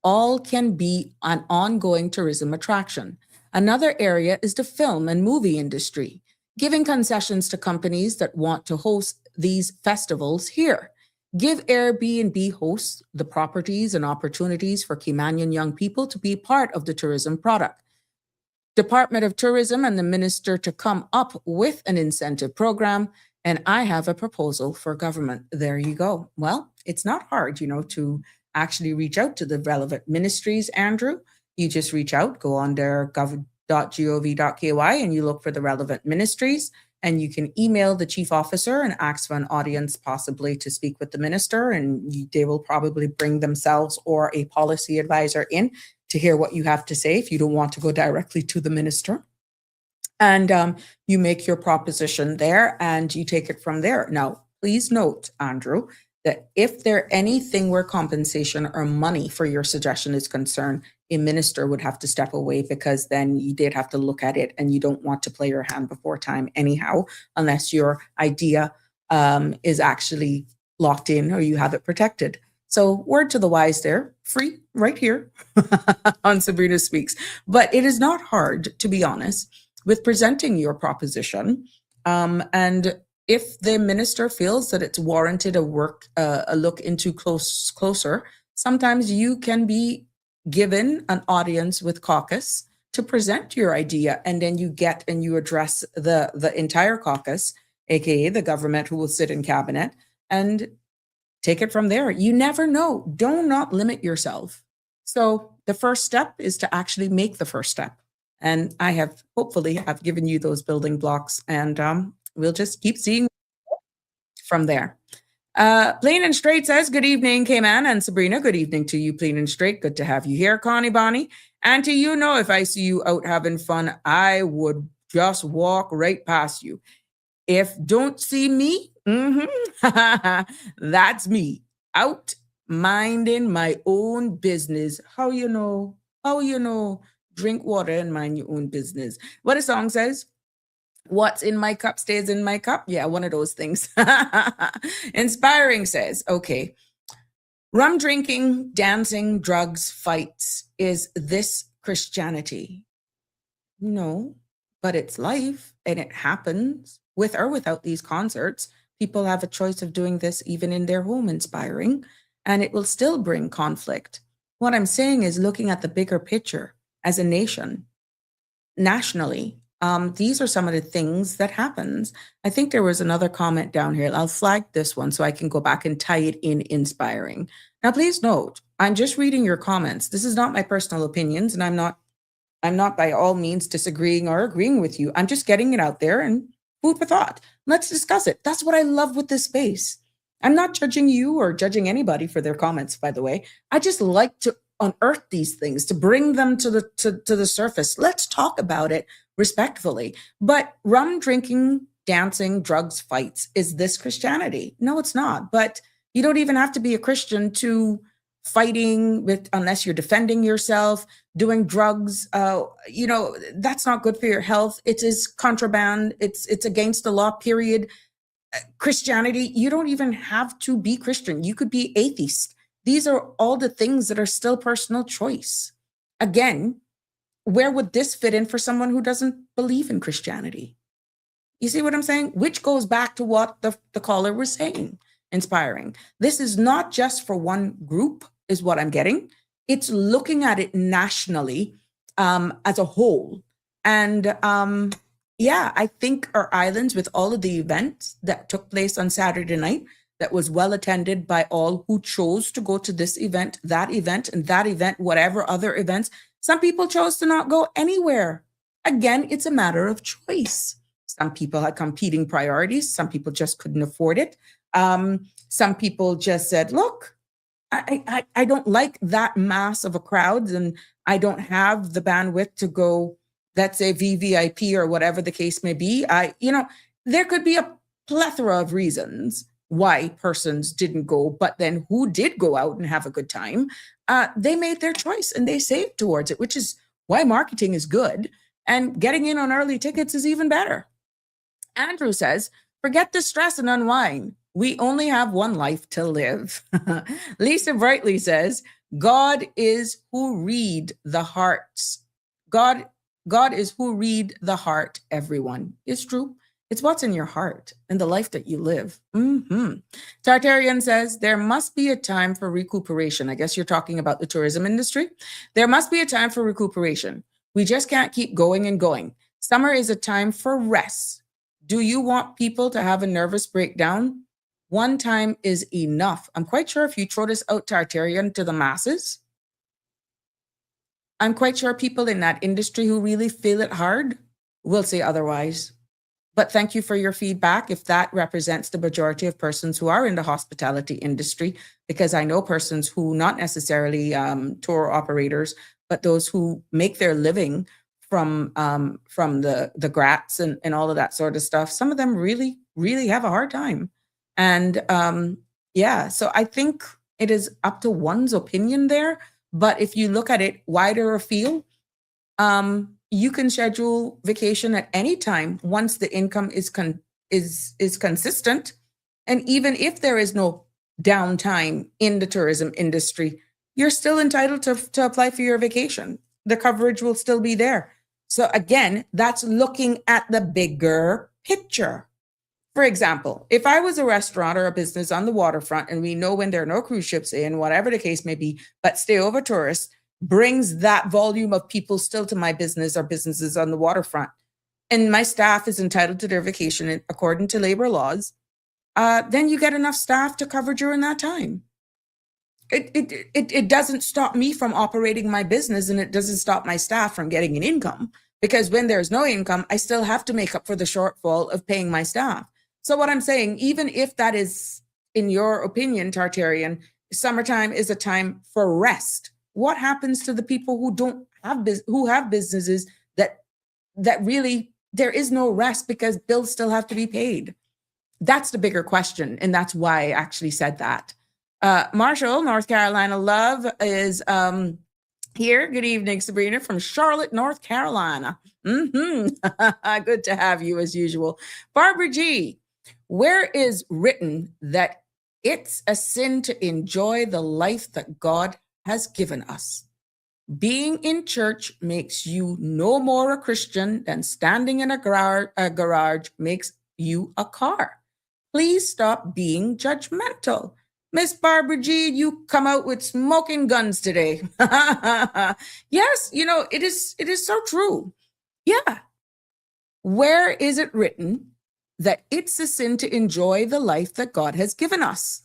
all can be an ongoing tourism attraction. Another area is the film and movie industry, giving concessions to companies that want to host these festivals here. Give Airbnb hosts the properties and opportunities for Caymanian young people to be part of the tourism product. Department of Tourism and the minister to come up with an incentive program, and I have a proposal for government. There you go. Well, it's not hard, to actually reach out to the relevant ministries, Andrew. You just reach out, go on their gov.gov.ky, and you look for the relevant ministries, and you can email the chief officer and ask for an audience possibly to speak with the minister, and they will probably bring themselves or a policy advisor in to hear what you have to say if you don't want to go directly to the minister. And you make your proposition there and you take it from there. Now, please note, Andrew, that if there anything where compensation or money for your suggestion is concerned, a minister would have to step away, because then you did have to look at it, and you don't want to play your hand before time anyhow, unless your idea is actually locked in or you have it protected. So word to the wise there, free right here on Sabrina Speaks. But it is not hard, to be honest, with presenting your proposition. And if the minister feels that it's warranted a look into closer, sometimes you can be given an audience with caucus to present your idea, and then you address the entire caucus, aka the government who will sit in cabinet, and take it from there. You never know. Do not limit yourself. So the first step is to actually make the first step. And I have hopefully given you those building blocks, and we'll just keep seeing from there. Plain and Straight says, good evening, Cayman and Sabrina. Good evening to you, Plain and Straight. Good to have you here, Connie Bonnie. And to you, if I see you out having fun, I would just walk right past you. If don't see me, that's me out minding my own business. How you know? Drink water and mind your own business. What a song says. What's in my cup stays in my cup. Yeah, one of those things. Inspiring says, okay, rum drinking, dancing, drugs, fights. Is this Christianity? No, but it's life, and it happens with or without these concerts. People have a choice of doing this even in their home, Inspiring, and it will still bring conflict. What I'm saying is looking at the bigger picture as a nation, nationally. These are some of the things that happens. I think there was another comment down here. I'll flag this one so I can go back and tie it in, Inspiring. Now, please note, I'm just reading your comments. This is not my personal opinions, and I'm not by all means disagreeing or agreeing with you. I'm just getting it out there and food for thought. Let's discuss it. That's what I love with this space. I'm not judging you or judging anybody for their comments, by the way. I just like to unearth these things, to bring them to the surface. Let's talk about it respectfully. But rum drinking, dancing, drugs, fights, is this Christianity? No, it's not. But you don't even have to be a Christian to fighting with, unless you're defending yourself, doing drugs. That's not good for your health. It is contraband. It's against the law, period. Christianity, you don't even have to be Christian. You could be atheist. These are all the things that are still personal choice. Again, where would this fit in for someone who doesn't believe in Christianity? You see what I'm saying? Which goes back to what the caller was saying, Inspiring. This is not just for one group, is what I'm getting. It's looking at it nationally as a whole. And I think our islands, with all of the events that took place on Saturday night, that was well attended by all who chose to go to this event, and that event, whatever other events. Some people chose to not go anywhere. Again, it's a matter of choice. Some people had competing priorities. Some people just couldn't afford it. Some people just said, look, I don't like that mass of a crowd, and I don't have the bandwidth to go, let's say VVIP or whatever the case may be. There could be a plethora of reasons why persons didn't go, but then who did go out and have a good time, they made their choice and they saved towards it, which is why marketing is good. And getting in on early tickets is even better. Andrew says, forget the stress and unwind. We only have one life to live. Lisa Brightly says, God is who read the hearts. God, God is who read the heart, everyone. It's true. It's what's in your heart and the life that you live. Tartarian says, there must be a time for recuperation. I guess you're talking about the tourism industry. There must be a time for recuperation. We just can't keep going and going. Summer is a time for rest. Do you want people to have a nervous breakdown? One time is enough. I'm quite sure if you throw this out, Tartarian, to the masses, I'm quite sure people in that industry who really feel it hard will say otherwise. But thank you for your feedback if that represents the majority of persons who are in the hospitality industry, because I know persons who, not necessarily tour operators, but those who make their living from the grats and all of that sort of stuff. Some of them really, really have a hard time. And yeah, so I think it is up to one's opinion there. But if you look at it wider afield, you can schedule vacation at any time once the income is consistent. And even if there is no downtime in the tourism industry, you're still entitled to apply for your vacation. The coverage will still be there. So again, that's looking at the bigger picture. For example, if I was a restaurant or a business on the waterfront and we know when there are no cruise ships in, whatever the case may be, but stay over tourists brings that volume of people still to my business or businesses on the waterfront, and my staff is entitled to their vacation according to labor laws, then you get enough staff to cover during that time. It doesn't stop me from operating my business, and it doesn't stop my staff from getting an income, because when there's no income, I still have to make up for the shortfall of paying my staff. So what I'm saying, even if that is, in your opinion, Tartarian, summertime is a time for rest. What happens to the people who don't have who have businesses that really there is no rest because bills still have to be paid? That's the bigger question, and that's why I actually said that. Marshall, North Carolina Love is here. Good evening, Sabrina, from Charlotte, North Carolina. Good to have you as usual. Barbara G, where is written that it's a sin to enjoy the life that God has given us? Being in church makes you no more a Christian than standing in a garage makes you a car. Please stop being judgmental. Miss Barbara G, you come out with smoking guns today. Yes, it is so true. Yeah. Where is it written that it's a sin to enjoy the life that God has given us?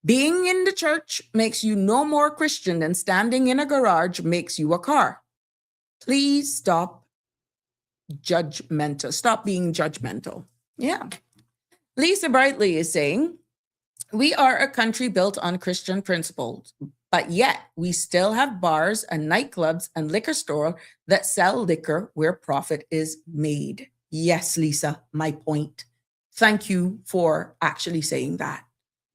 Being in the church makes you no more Christian than standing in a garage makes you a car. Please stop judgmental. Stop being judgmental. Yeah. Lisa Brightly is saying, we are a country built on Christian principles, but yet we still have bars and nightclubs and liquor stores that sell liquor where profit is made. Yes, Lisa, my point. Thank you for actually saying that.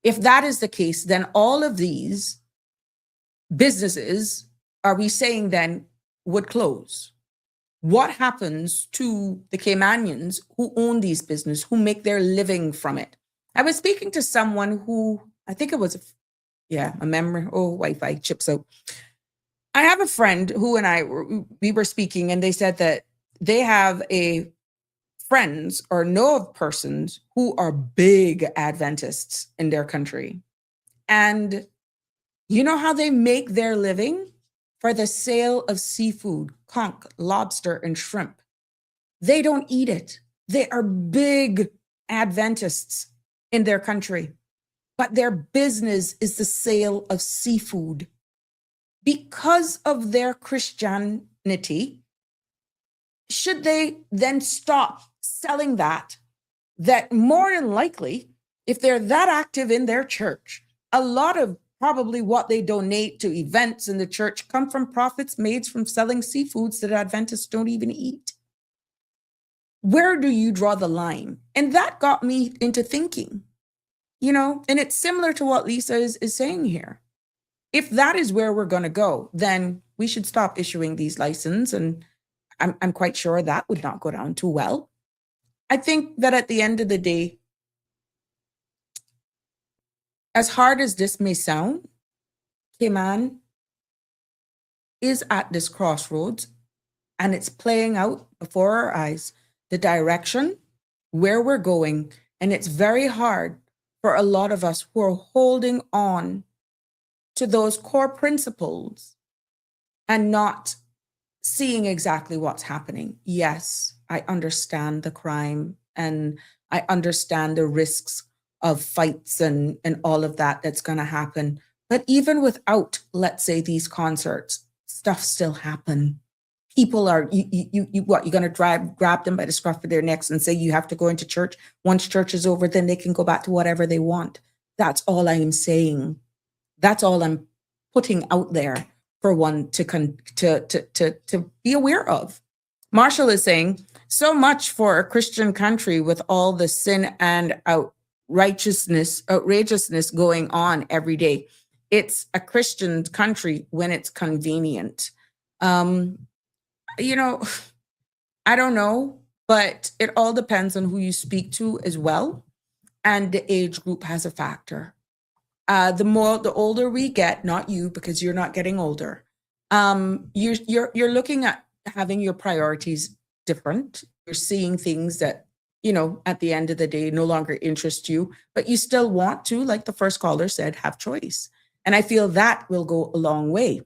If that is the case, then all of these businesses, are we saying then, would close? What happens to the Caymanians who own these businesses, who make their living from it? I was speaking to someone who, I think it was, a memory. Oh, Wi-Fi chips out. I have a friend who and I, we were speaking, and they said that they have friends or know of persons who are big Adventists in their country. And you know how they make their living? For the sale of seafood, conch, lobster, and shrimp. They don't eat it. They are big Adventists in their country, but their business is the sale of seafood. Because of their Christianity, should they then stop selling that more than likely, if they're that active in their church, a lot of probably what they donate to events in the church come from profits made from selling seafoods that Adventists don't even eat. Where do you draw the line? And that got me into thinking, and it's similar to what Lisa is saying here. If that is where we're going to go, then we should stop issuing these licenses. And I'm quite sure that would not go down too well. I think that at the end of the day, as hard as this may sound, Cayman is at this crossroads, and it's playing out before our eyes, the direction, where we're going. And it's very hard for a lot of us who are holding on to those core principles and not seeing exactly what's happening. Yes, I understand the crime and I understand the risks of fights and all of that that's going to happen. But even without, let's say, these concerts, stuff still happen. People are, what, you're going to grab them by the scruff of their necks and say you have to go into church. Once church is over, then they can go back to whatever they want. That's all I'm saying. That's all I'm putting out there for one to be aware of. Marshall is saying, so much for a Christian country with all the sin and outrageousness going on every day. It's a Christian country when it's convenient. You know, I don't know, but it all depends on who you speak to as well. And the age group has a factor. The older we get, not you, because you're not getting older, you're looking at having your priorities different. You're seeing things that, you know, at the end of the day, no longer interest you, but you still want to, like the first caller said, have choice. And I feel that will go a long way.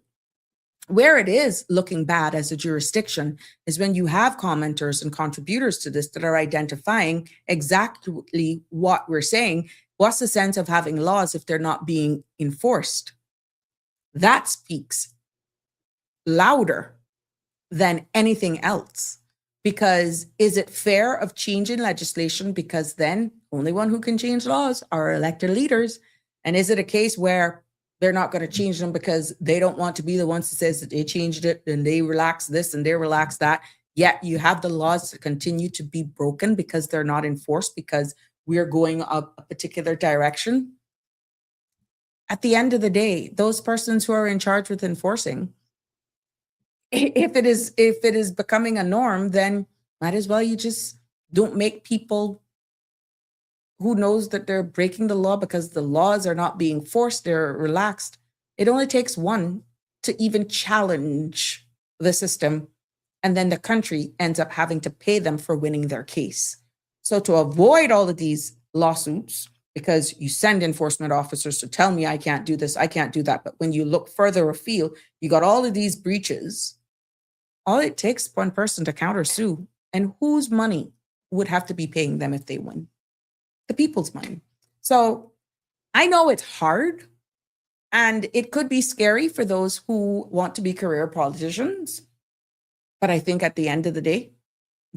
Where it is looking bad as a jurisdiction is when you have commenters and contributors to this that are identifying exactly what we're saying. What's the sense of having laws if they're not being enforced? That speaks louder than anything else. Because is it fair of changing legislation? Because then only one who can change laws are elected leaders. And is it a case where they're not going to change them because they don't want to be the ones that says that they changed it and they relax this and they relax that? Yet you have the laws that continue to be broken because they're not enforced, because we're going up a particular direction. At the end of the day, those persons who are in charge with enforcing, if it is becoming a norm, then might as well you just don't make people who knows that they're breaking the law because the laws are not being forced, they're relaxed. It only takes one to even challenge the system, and then the country ends up having to pay them for winning their case. So to avoid all of these lawsuits, because you send enforcement officers to tell me I can't do this, I can't do that, but when you look further afield, you got all of these breaches. All it takes is one person to countersue, and whose money would have to be paying them if they win? The people's money. So I know it's hard and it could be scary for those who want to be career politicians. But I think at the end of the day,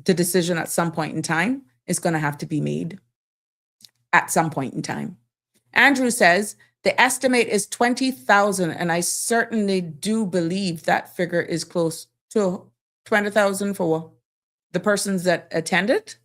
the decision at some point in time is going to have to be made at some point in time. Andrew says, the estimate is 20,000, and I certainly do believe that figure is close to 20,000 for the persons that attended.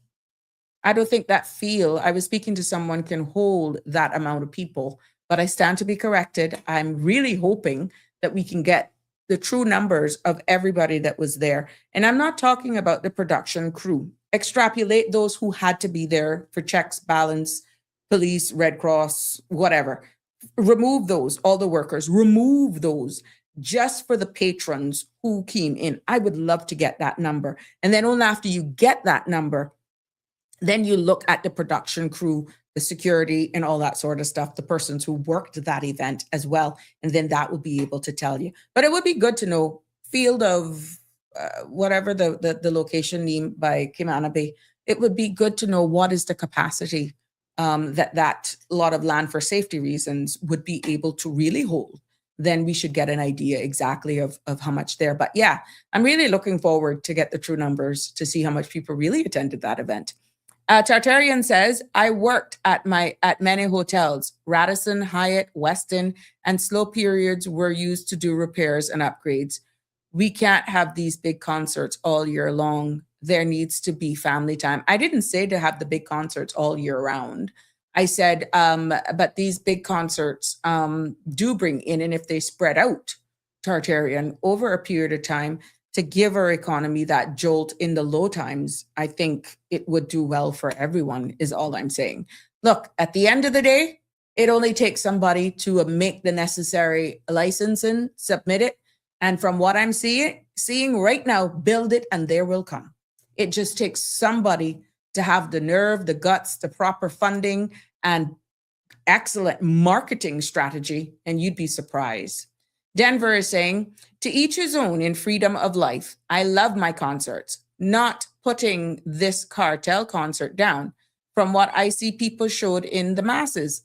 I don't think I was speaking to someone can hold that amount of people, but I stand to be corrected. I'm really hoping that we can get the true numbers of everybody that was there. And I'm not talking about the production crew. Extrapolate those who had to be there for checks, balance, police, Red Cross, whatever. Remove those, all the workers, remove those just for the patrons who came in. I would love to get that number. And then only after you get that number, then you look at the production crew, the security and all that sort of stuff, the persons who worked that event as well. And then that will be able to tell you. But it would be good to know field of whatever the location named by Cayman Bay. It would be good to know what is the capacity that lot of land for safety reasons would be able to really hold. Then we should get an idea exactly of how much there. But yeah, I'm really looking forward to get the true numbers to see how much people really attended that event. Tartarian says, I worked at many hotels, Radisson, Hyatt, Westin, and slow periods were used to do repairs and upgrades. We can't have these big concerts all year long. There needs to be family time. I didn't say to have the big concerts all year round. I said, but these big concerts do bring in, and if they spread out, Tartarian, over a period of time, to give our economy that jolt in the low times, I think it would do well for everyone, is all I'm saying. Look, at the end of the day, it only takes somebody to make the necessary licensing, submit it. And from what I'm seeing right now, build it and there will come. It just takes somebody to have the nerve, the guts, the proper funding, and excellent marketing strategy, and you'd be surprised. Denver is saying, to each his own in freedom of life. I love my concerts, not putting this cartel concert down. From what I see, people showed in the masses,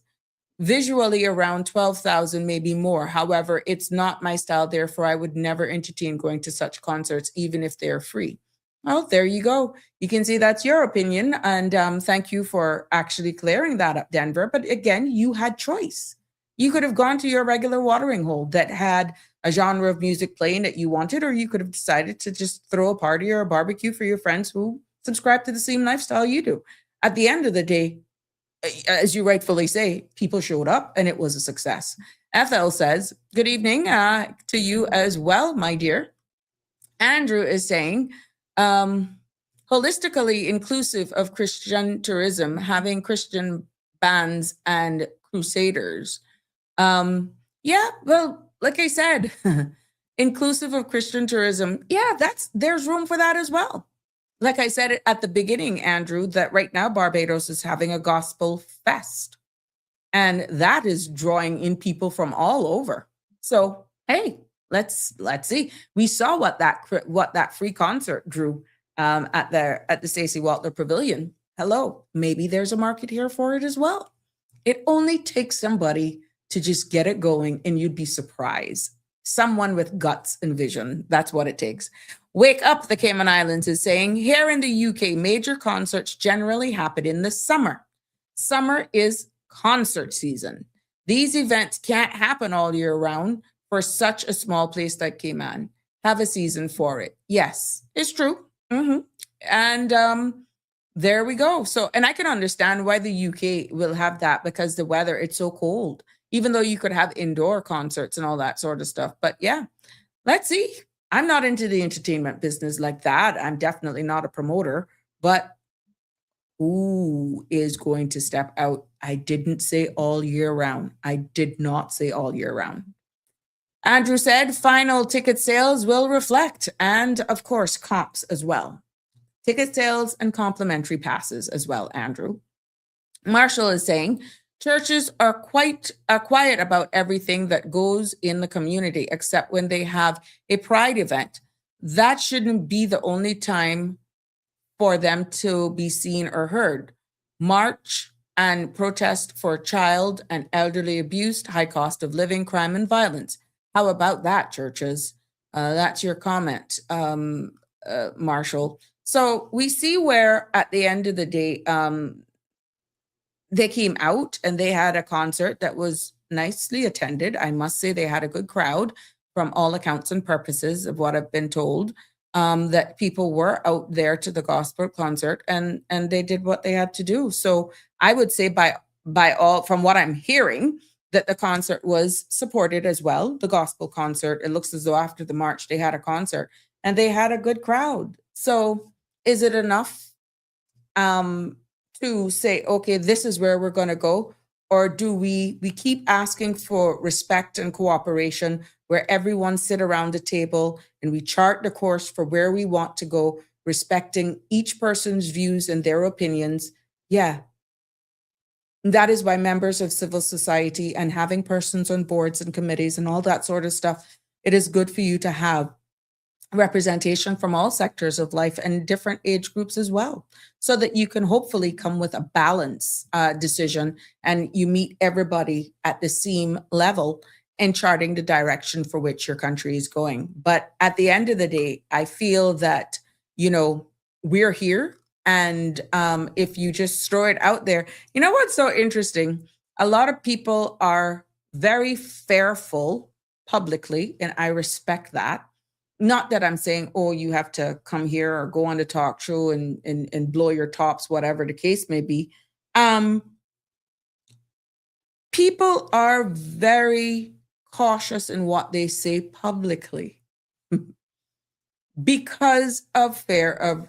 visually around 12,000, maybe more. However, it's not my style. Therefore, I would never entertain going to such concerts, even if they're free. Well, there you go. You can see that's your opinion. And thank you for actually clearing that up, Denver. But again, you had choice. You could have gone to your regular watering hole that had a genre of music playing that you wanted, or you could have decided to just throw a party or a barbecue for your friends who subscribe to the same lifestyle you do. At the end of the day, as you rightfully say, people showed up and it was a success. Ethel says, good evening to you as well, my dear. Andrew is saying, holistically inclusive of Christian tourism, having Christian bands and crusaders. Yeah, well, like I said, inclusive of Christian tourism. Yeah, there's room for that as well. Like I said at the beginning, Andrew, that right now Barbados is having a gospel fest. And that is drawing in people from all over. So, hey, let's see. We saw what that free concert drew at the Stacey Waltler Pavilion. Hello, maybe there's a market here for it as well. It only takes somebody to just get it going, and you'd be surprised. Someone with guts and vision. That's what it takes. Wake Up, the Cayman Islands is saying, here in the UK, major concerts generally happen in the summer. Summer is concert season. These events can't happen all year round for such a small place like Cayman. Have a season for it. Yes, it's true. And there we go. So, and I can understand why the UK will have that, because the weather, it's so cold, even though you could have indoor concerts and all that sort of stuff. But yeah, let's see. I'm not into the entertainment business like that. I'm definitely not a promoter, but who is going to step out? I didn't say all year round. I did not say all year round. Andrew said final ticket sales will reflect, and of course, comps as well. Ticket sales and complimentary passes as well, Andrew. Marshall is saying, churches are quite quiet about everything that goes in the community, except when they have a pride event. That shouldn't be the only time for them to be seen or heard. March and protest for child and elderly abuse, high cost of living, crime, and violence. How about that, churches? That's your comment, Marshall. So we see where, at the end of the day, they came out and they had a concert that was nicely attended. I must say they had a good crowd from all accounts and purposes of what I've been told, that people were out there to the gospel concert and they did what they had to do. So I would say by all, from what I'm hearing, that the concert was supported as well, the gospel concert. It looks as though after the march, they had a concert and they had a good crowd. So is it enough to say, okay, this is where we're going to go? Or do we keep asking for respect and cooperation where everyone sit around the table and we chart the course for where we want to go, respecting each person's views and their opinions? Yeah. That is why members of civil society and having persons on boards and committees and all that sort of stuff, it is good for you to have representation from all sectors of life and different age groups as well, so that you can hopefully come with a balanced decision and you meet everybody at the same level in charting the direction for which your country is going. But at the end of the day, I feel that, we're here. And if you just throw it out there, you know what's so interesting? A lot of people are very fearful publicly, and I respect that. Not that I'm saying, oh, you have to come here or go on the talk show and blow your tops, whatever the case may be. People are very cautious in what they say publicly. because of fear of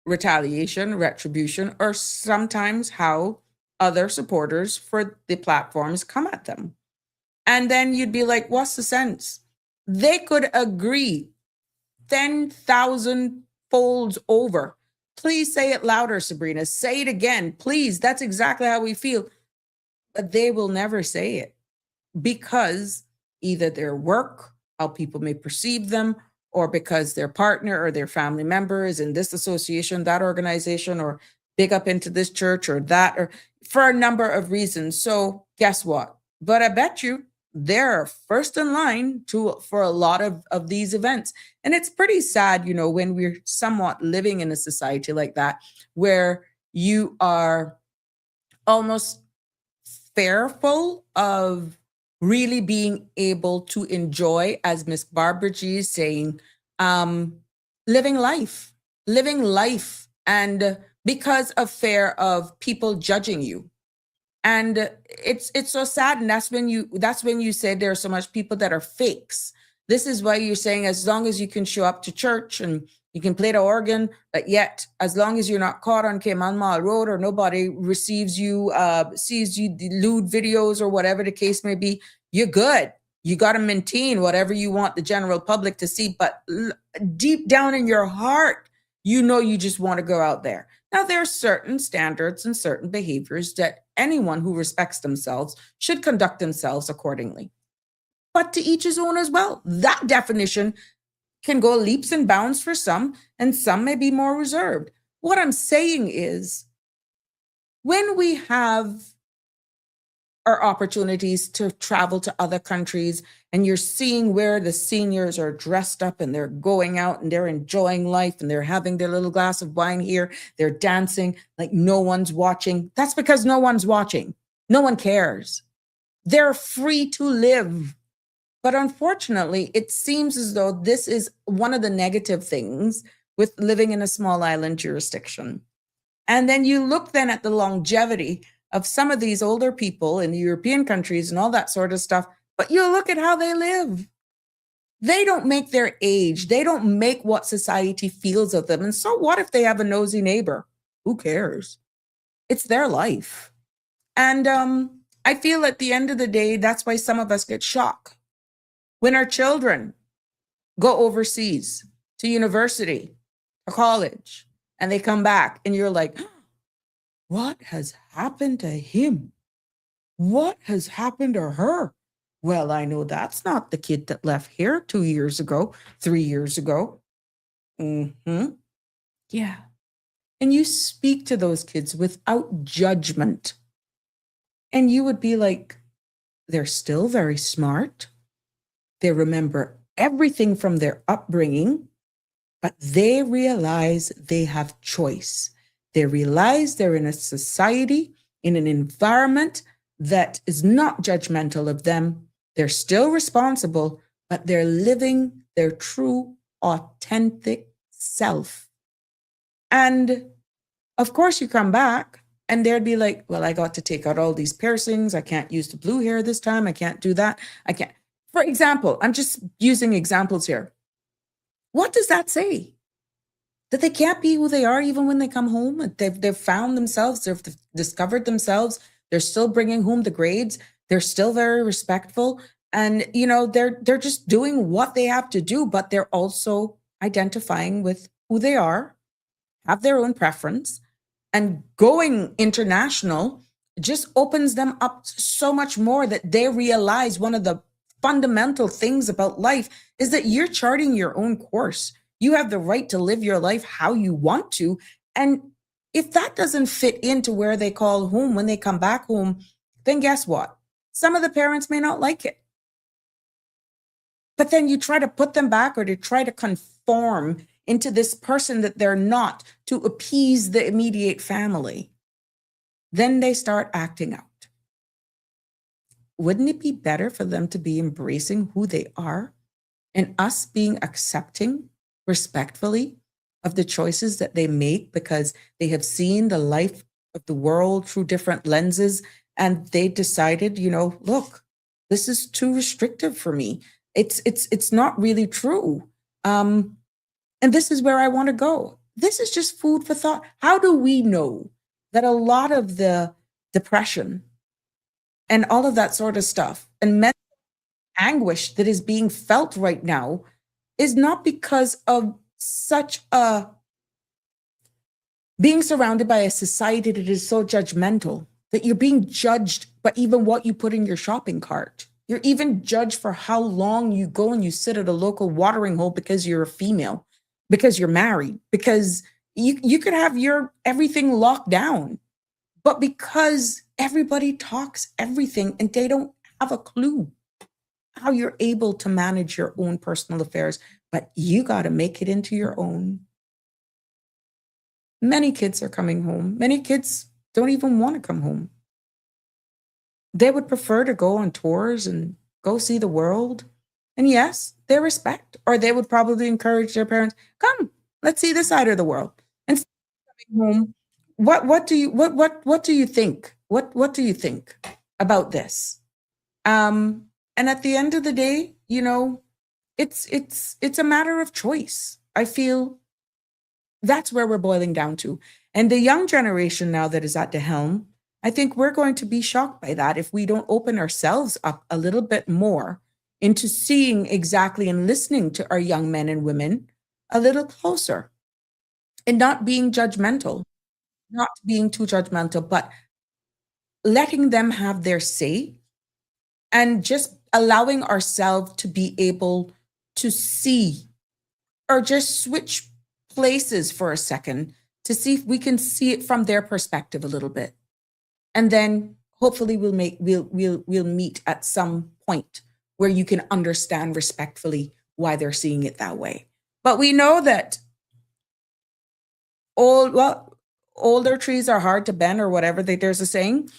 retaliation, retribution, or sometimes how other supporters for the platforms come at them. And then you'd be like, what's the sense? They could agree 10,000 folds over. Please say it louder, Sabrina. Say it again. Please. That's exactly how we feel. But they will never say it because either their work, how people may perceive them, or because their partner or their family member is in this association, that organization, or big up into this church or that, or for a number of reasons. So guess what? But I bet you they're first in line for a lot of these events. And it's pretty sad, you know, when we're somewhat living in a society like that, where you are almost fearful of really being able to enjoy, as Miss Barbara G is saying, living life. And because of fear of people judging you. And it's so sad. And that's when you say there are so much people that are fakes. This is why you're saying, as long as you can show up to church and you can play the organ, but yet as long as you're not caught on Cayman Mall Road or nobody receives you, sees you lewd videos or whatever the case may be, you're good. You got to maintain whatever you want the general public to see. But deep down in your heart, you know you just want to go out there. Now, there are certain standards and certain behaviors that anyone who respects themselves should conduct themselves accordingly. But to each his own as well. That definition can go leaps and bounds for some, and some may be more reserved. What I'm saying is, when we have our opportunities to travel to other countries and you're seeing where the seniors are dressed up and they're going out and they're enjoying life and they're having their little glass of wine here, they're dancing like no one's watching. That's because no one's watching. No one cares. They're free to live. But unfortunately, it seems as though this is one of the negative things with living in a small island jurisdiction. And then you look then at the longevity of some of these older people in the European countries and all that sort of stuff, but you look at how they live. They don't make their age. They don't make what society feels of them. And so what if they have a nosy neighbor? Who cares? It's their life. And I feel at the end of the day, that's why some of us get shocked. When our children go overseas to university or college and they come back and you're like, what has happened to him? What has happened to her? Well, I know that's not the kid that left here 2 years ago, 3 years ago. Yeah. And you speak to those kids without judgment. And you would be like, they're still very smart. They remember everything from their upbringing, but they realize they have choice. They realize they're in a society, in an environment that is not judgmental of them. They're still responsible, but they're living their true, authentic self. And of course, you come back and they'd be like, well, I got to take out all these piercings. I can't use the blue hair this time. I can't do that. I can't. For example, I'm just using examples here. What does that say? That they can't be who they are even when they come home? They've found themselves, they've discovered themselves, they're still bringing home the grades, they're still very respectful, and you know they're just doing what they have to do, but they're also identifying with who they are, have their own preference, and going international just opens them up so much more that they realize one of the fundamental things about life is that you're charting your own course. You have the right to live your life how you want to. And if that doesn't fit into where they call home when they come back home, then guess what? Some of the parents may not like it. But then you try to put them back or to try to conform into this person that they're not to appease the immediate family. Then they start acting out. Wouldn't it be better for them to be embracing who they are and us being accepting respectfully of the choices that they make because they have seen the life of the world through different lenses and they decided, you know, look, this is too restrictive for me. It's not really true. And this is where I want to go. This is just food for thought. How do we know that a lot of the depression and all of that sort of stuff and mental anguish that is being felt right now is not because of such a being surrounded by a society that is so judgmental that you're being judged by even what you put in your shopping cart. You're even judged for how long you go and you sit at a local watering hole because you're a female, because you're married, because you could have your everything locked down. But because everybody talks everything and they don't have a clue how you're able to manage your own personal affairs, but you got to make it into your own. Many kids are coming home. Many kids don't even want to come home. They would prefer to go on tours and go see the world. And yes, they respect, or they would probably encourage their parents, come, let's see this side of the world. And coming home, what do you think? What do you think about this? And at the end of the day, it's a matter of choice. I feel that's where we're boiling down to. And the young generation now that is at the helm, I think we're going to be shocked by that if we don't open ourselves up a little bit more into seeing exactly and listening to our young men and women a little closer and not being judgmental, not being too judgmental, but letting them have their say and just allowing ourselves to be able to see or just switch places for a second to see if we can see it from their perspective a little bit. And then hopefully we'll meet at some point where you can understand respectfully why they're seeing it that way. But we know that older trees are hard to bend, or whatever there's a saying.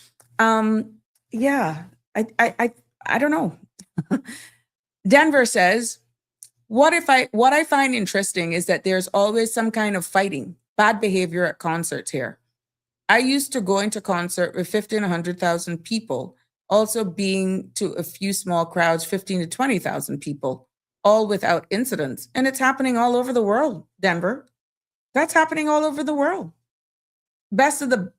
Yeah, I don't know. Denver says, what I find interesting is that there's always some kind of fighting, bad behavior at concerts here. I used to go into concert with 50 and 100,000 people, also being to a few small crowds, 15 to 20,000 people, all without incidents. And it's happening all over the world, Denver. That's happening all over the world. Best of the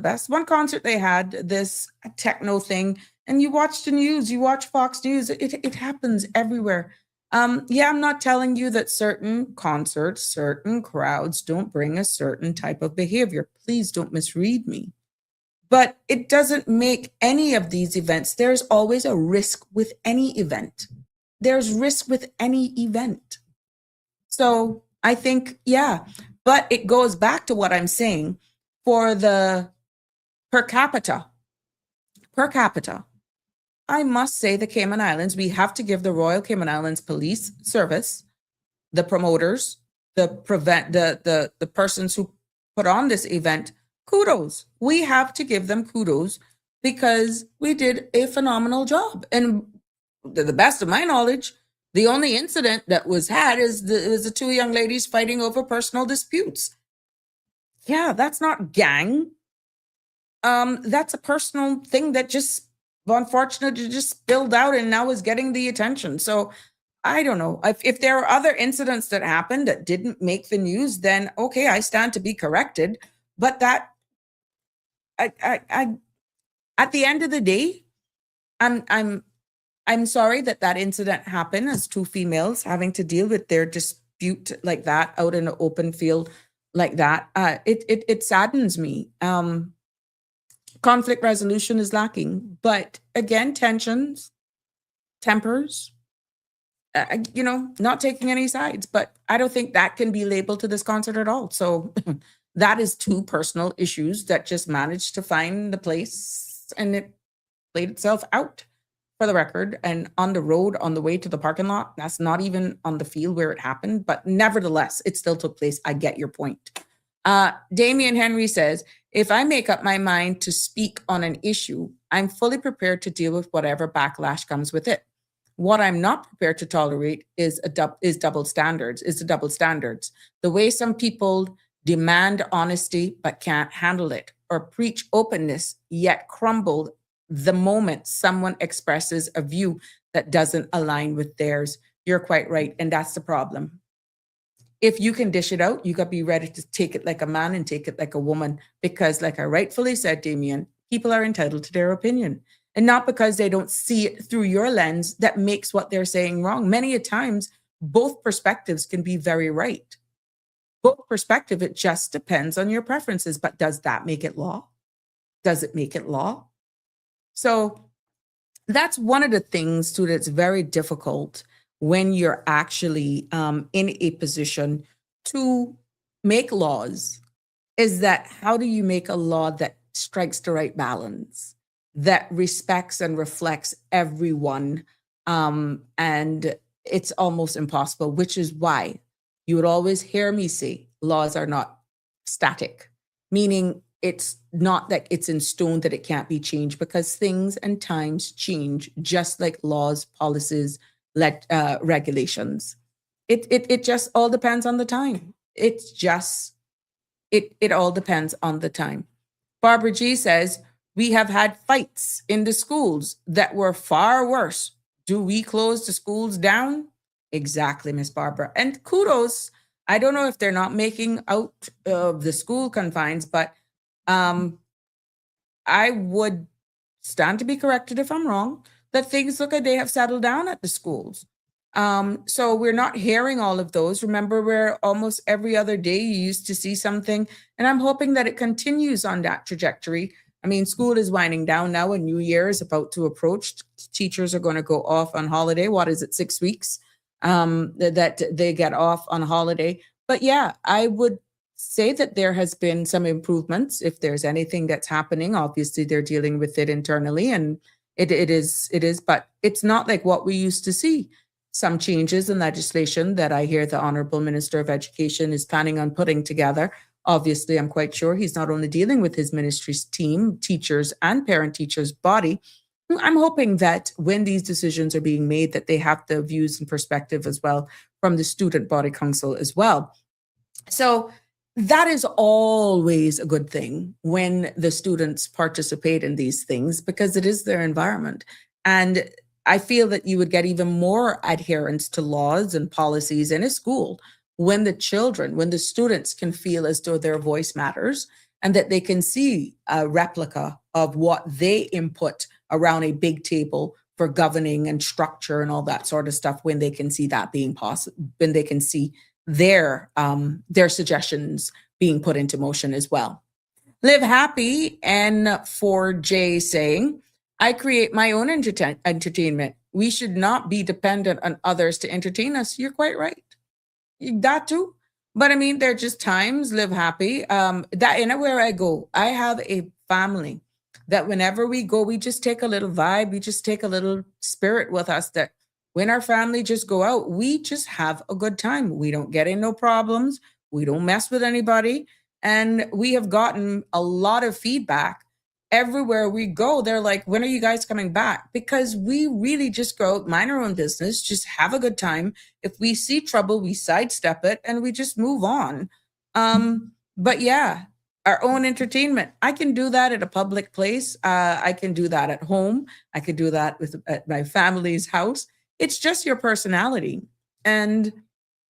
best? One concert they had this techno thing, and you watch the news, you watch Fox News, it happens everywhere. Yeah, I'm not telling you that certain concerts, certain crowds don't bring a certain type of behavior. Please don't misread me. But it doesn't make any of these events. There's always a risk with any event. There's risk with any event. So I think, yeah, but it goes back to what I'm saying for the per capita. I must say the Cayman Islands, we have to give the Royal Cayman Islands Police Service, the promoters, the persons who put on this event, kudos. We have to give them kudos because we did a phenomenal job. And to the best of my knowledge, the only incident that was had is the two young ladies fighting over personal disputes. Yeah, that's not gang. That's a personal thing that just unfortunately just spilled out and now is getting the attention. So I don't know. If there are other incidents that happened that didn't make the news, then okay, I stand to be corrected. But that I at the end of the day, I'm sorry that incident happened as two females having to deal with their dispute like that out in an open field like that. It saddens me. Conflict resolution is lacking, but again, tensions, tempers, not taking any sides, but I don't think that can be labeled to this concert at all. So that is two personal issues that just managed to find the place, and it played itself out, for the record, and on the road on the way to the parking lot. That's not even on the field where it happened, but nevertheless, it still took place. I get your point. Damian Henry says, if I make up my mind to speak on an issue, I'm fully prepared to deal with whatever backlash comes with it. What I'm not prepared to tolerate is double standards. The way some people demand honesty but can't handle it, or preach openness yet crumble the moment someone expresses a view that doesn't align with theirs. You're quite right, and that's the problem. If you can dish it out, you got to be ready to take it like a man and take it like a woman. Because, like I rightfully said, Damien, people are entitled to their opinion. And not because they don't see it through your lens that makes what they're saying wrong. Many a times, both perspectives can be very right. Both perspective, it just depends on your preferences. But does that make it law? Does it make it law? So that's one of the things too that's very difficult when you're actually in a position to make laws, is that how do you make a law that strikes the right balance, that respects and reflects everyone? And it's almost impossible, which is why you would always hear me say laws are not static, meaning it's not that it's in stone that it can't be changed, because things and times change, just like laws, policies, regulations. It just all depends on the time. It all depends on the time. Barbara G says, we have had fights in the schools that were far worse. Do we close the schools down? Exactly, Miss Barbara. And kudos. I don't know if they're not making out of the school confines, but I would stand to be corrected if I'm wrong, that things look like they have settled down at the schools. So we're not hearing all of those. Remember, where almost every other day you used to see something, and I'm hoping that it continues on that trajectory. I mean, school is winding down now and New Year is about to approach. Teachers are going to go off on holiday. What is it, 6 weeks that they get off on holiday? But yeah, I would say that there has been some improvements. If there's anything that's happening, obviously they're dealing with it internally, and it is, but it's not like what we used to see. Some changes in legislation that I hear the Honorable Minister of Education is planning on putting together. Obviously, I'm quite sure he's not only dealing with his ministry's team, teachers, and parent teachers body. I'm hoping that when these decisions are being made, that they have the views and perspective as well from the student body council as well. So that is always a good thing when the students participate in these things, because it is their environment. And I feel that you would get even more adherence to laws and policies in a school when the students can feel as though their voice matters, and that they can see a replica of what they input around a big table for governing and structure and all that sort of stuff, when they can see that being possible, when they can see their suggestions being put into motion as well. Live Happy and for Jay saying, I create my own entertainment. We should not be dependent on others to entertain us. You're quite right. That too. But I mean, there are just times. Live Happy. That anywhere I go, I have a family that whenever we go, we just take a little vibe. We just take a little spirit with us, that when our family just go out, we just have a good time. We don't get in no problems. We don't mess with anybody. And we have gotten a lot of feedback. Everywhere we go, they're like, when are you guys coming back? Because we really just go out, mind our own business, just have a good time. If we see trouble, we sidestep it and we just move on. But yeah, our own entertainment. I can do that at a public place. I can do that at home. I could do that at my family's house. It's just your personality. And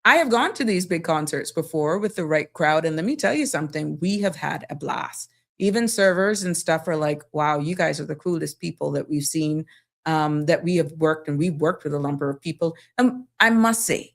I have gone to these big concerts before with the right crowd. And let me tell you something, we have had a blast. Even servers and stuff are like, wow, you guys are the coolest people that we've seen, that we have worked, and we've worked with a number of people. And I must say,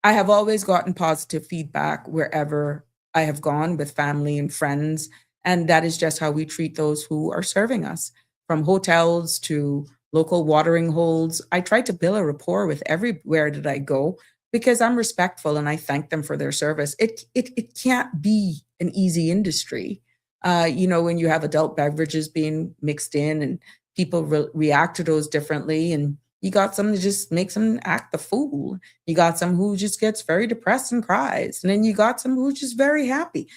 I have always gotten positive feedback wherever I have gone with family and friends. And that is just how we treat those who are serving us, from hotels to local watering holes. I try to build a rapport with everywhere that I go, because I'm respectful and I thank them for their service. It can't be an easy industry. When you have adult beverages being mixed in and people react to those differently, and you got some that just makes them act the fool. You got some who just gets very depressed and cries. And then you got some who's just very happy.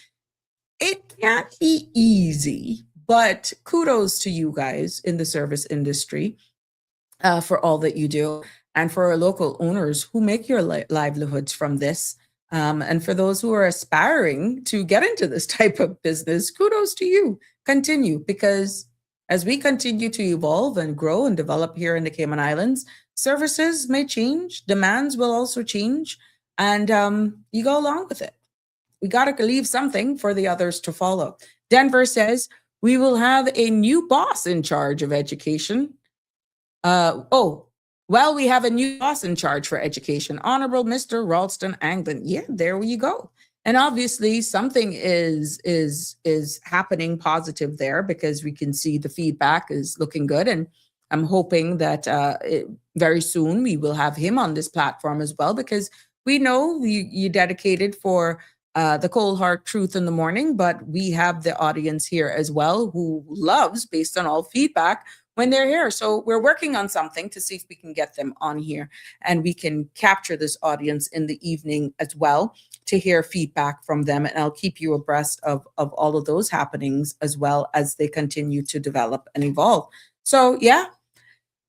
It can't be easy, but kudos to you guys in the service industry for all that you do, and for our local owners who make your livelihoods from this. And for those who are aspiring to get into this type of business, kudos to you. Continue, because as we continue to evolve and grow and develop here in the Cayman Islands, services may change, demands will also change. and you go along with it. We got to leave something for the others to follow. Denver says, we will have a new boss in charge of education. We have a new boss in charge for education, Honorable Mr. Ralston Anglin. Yeah, there you go. And obviously, something is happening positive there, because we can see the feedback is looking good, and I'm hoping that very soon we will have him on this platform as well, because we know you dedicated for the cold hard truth in the morning, but we have the audience here as well who loves, based on all feedback, when they're here. So we're working on something to see if we can get them on here, and we can capture this audience in the evening as well to hear feedback from them. And I'll keep you abreast of all of those happenings as well as they continue to develop and evolve. So yeah,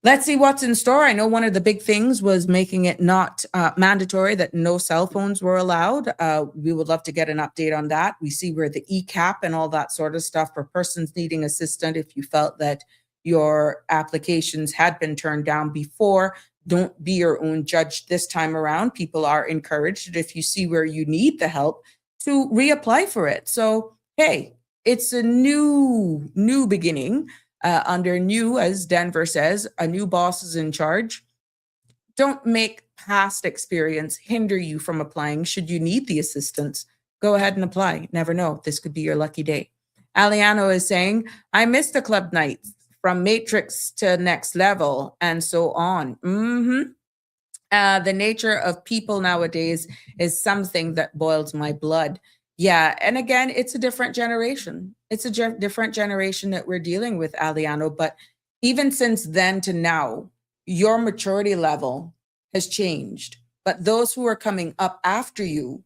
let's see what's in store. I know one of the big things was making it not mandatory that no cell phones were allowed. We would love to get an update on that. We see where the ECAP and all that sort of stuff for persons needing assistance, if you felt that your applications had been turned down before, don't be your own judge this time around. People are encouraged, if you see where you need the help, to reapply for it. So, hey, it's a new beginning. Under new, as Denver says, a new boss is in charge. Don't make past experience hinder you from applying. Should you need the assistance, go ahead and apply. Never know. This could be your lucky day. Aliano is saying, I miss the club nights, from Matrix to Next Level, and so on. The nature of people nowadays is something that boils my blood. Yeah, and again, it's a different generation. It's a different generation that we're dealing with, Aliano. But even since then to now, your maturity level has changed. But those who are coming up after you,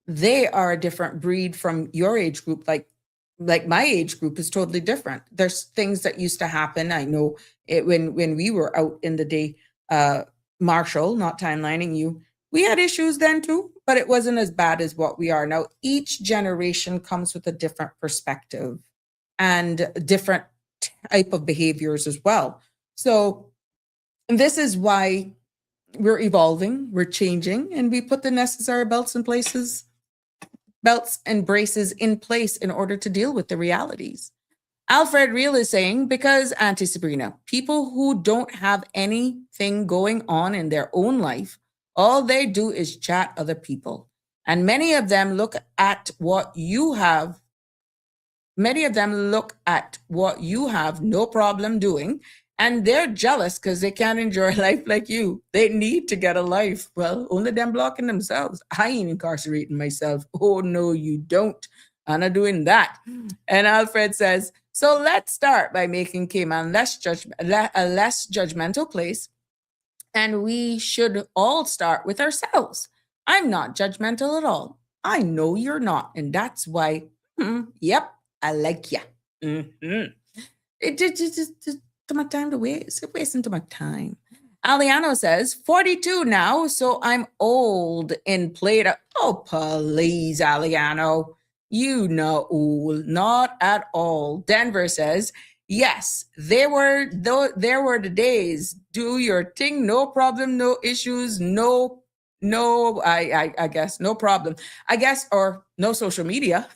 they are a different breed from your age group. Like my age group is totally different. There's things that used to happen. I know it when we were out in the day, Marshall, not timelining you, we had issues then too, but it wasn't as bad as what we are now. Each generation comes with a different perspective and different type of behaviors as well. So this is why we're evolving, we're changing, and we put the necessary belts and braces in place in order to deal with the realities. Alfred Real is saying, because Auntie Sabrina, people who don't have anything going on in their own life, all they do is chat other people. And many of them look at what you have. Many of them look at what you have no problem doing, and they're jealous because they can't enjoy life like you. They need to get a life. Well, only them blocking themselves. I ain't incarcerating myself. Oh, no, you don't. I'm not doing that. And Alfred says, so let's start by making Cayman a less judgmental place. And we should all start with ourselves. I'm not judgmental at all. I know you're not. And that's why, yep, I like ya. It just my time to waste. It's wasting too much time. Aliano says, 42 now, so I'm old in Play-Doh. Oh, please, Aliano. You know, not at all. Denver says, yes, there were the days. Do your thing, no problem, no issues, I guess, no problem. I guess, or no social media.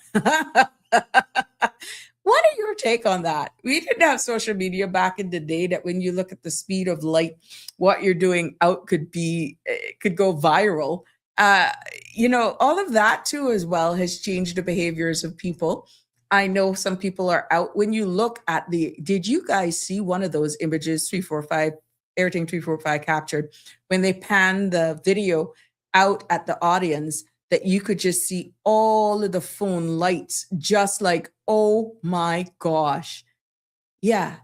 What are your take on that? We didn't have social media back in the day that when you look at the speed of light, what you're doing out could go viral. All of that too as well has changed the behaviors of people. I know some people are out. When you look at did you guys see one of those images, 345, everything 345 captured, when they panned the video out at the audience, that you could just see all of the phone lights, just like, oh my gosh. Yeah.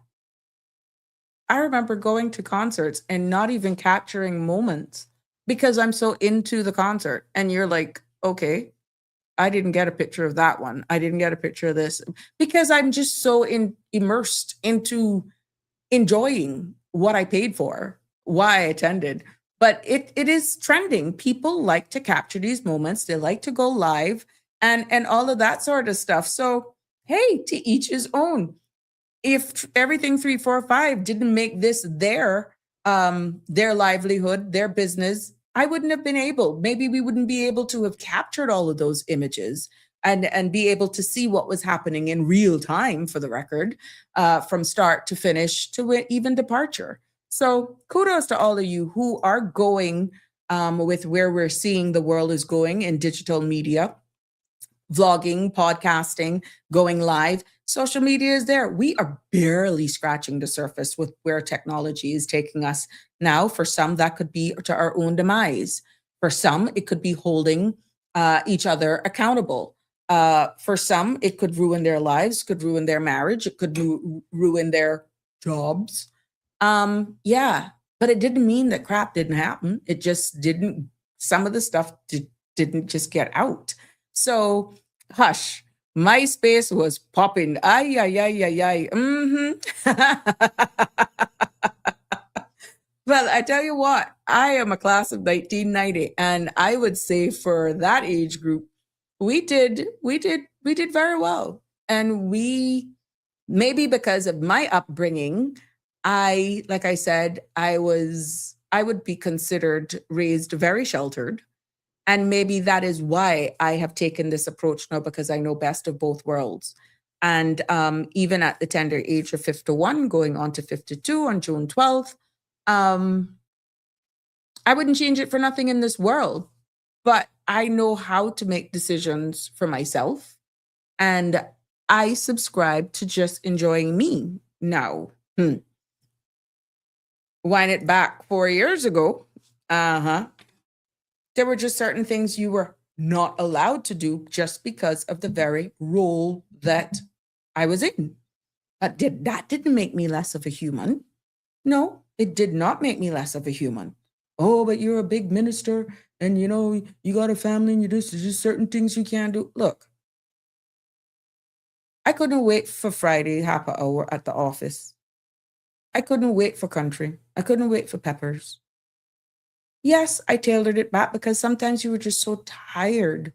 I remember going to concerts and not even capturing moments because I'm so into the concert. And you're like, okay, I didn't get a picture of that one. I didn't get a picture of this because I'm just so immersed into enjoying what I paid for, why I attended. But it is trending. People like to capture these moments. They like to go live and all of that sort of stuff. So, hey, to each his own. If everything 345 didn't make this their livelihood, their business, I wouldn't have been able. Maybe we wouldn't be able to have captured all of those images and be able to see what was happening in real time, for the record, from start to finish to even departure. So kudos to all of you who are going with where we're seeing the world is going in digital media, vlogging, podcasting, going live. Social media is there. We are barely scratching the surface with where technology is taking us now. For some, that could be to our own demise. For some, it could be holding each other accountable. For some, it could ruin their lives, could ruin their marriage, it could ruin their jobs. Yeah, but it didn't mean that crap didn't happen. It just didn't, some of the stuff didn't just get out. So, hush, MySpace was popping. Ay, ay, ay, ay, ay. Well, I tell you what, I am a class of 1990, and I would say for that age group, we did very well. And we, maybe because of my upbringing, like I said, I would be considered raised very sheltered. And maybe that is why I have taken this approach now, because I know best of both worlds. And even at the tender age of 51, going on to 52 on June 12th, I wouldn't change it for nothing in this world. But I know how to make decisions for myself. And I subscribe to just enjoying me now. Wind it back 4 years ago. There were just certain things you were not allowed to do just because of the very role that I was in. But that didn't make me less of a human. No, it did not make me less of a human. Oh, but you're a big minister and you got a family and there's just certain things you can't do. Look, I couldn't wait for Friday happy hour at the office. I couldn't wait for country. I couldn't wait for peppers. Yes, I tailored it back because sometimes you were just so tired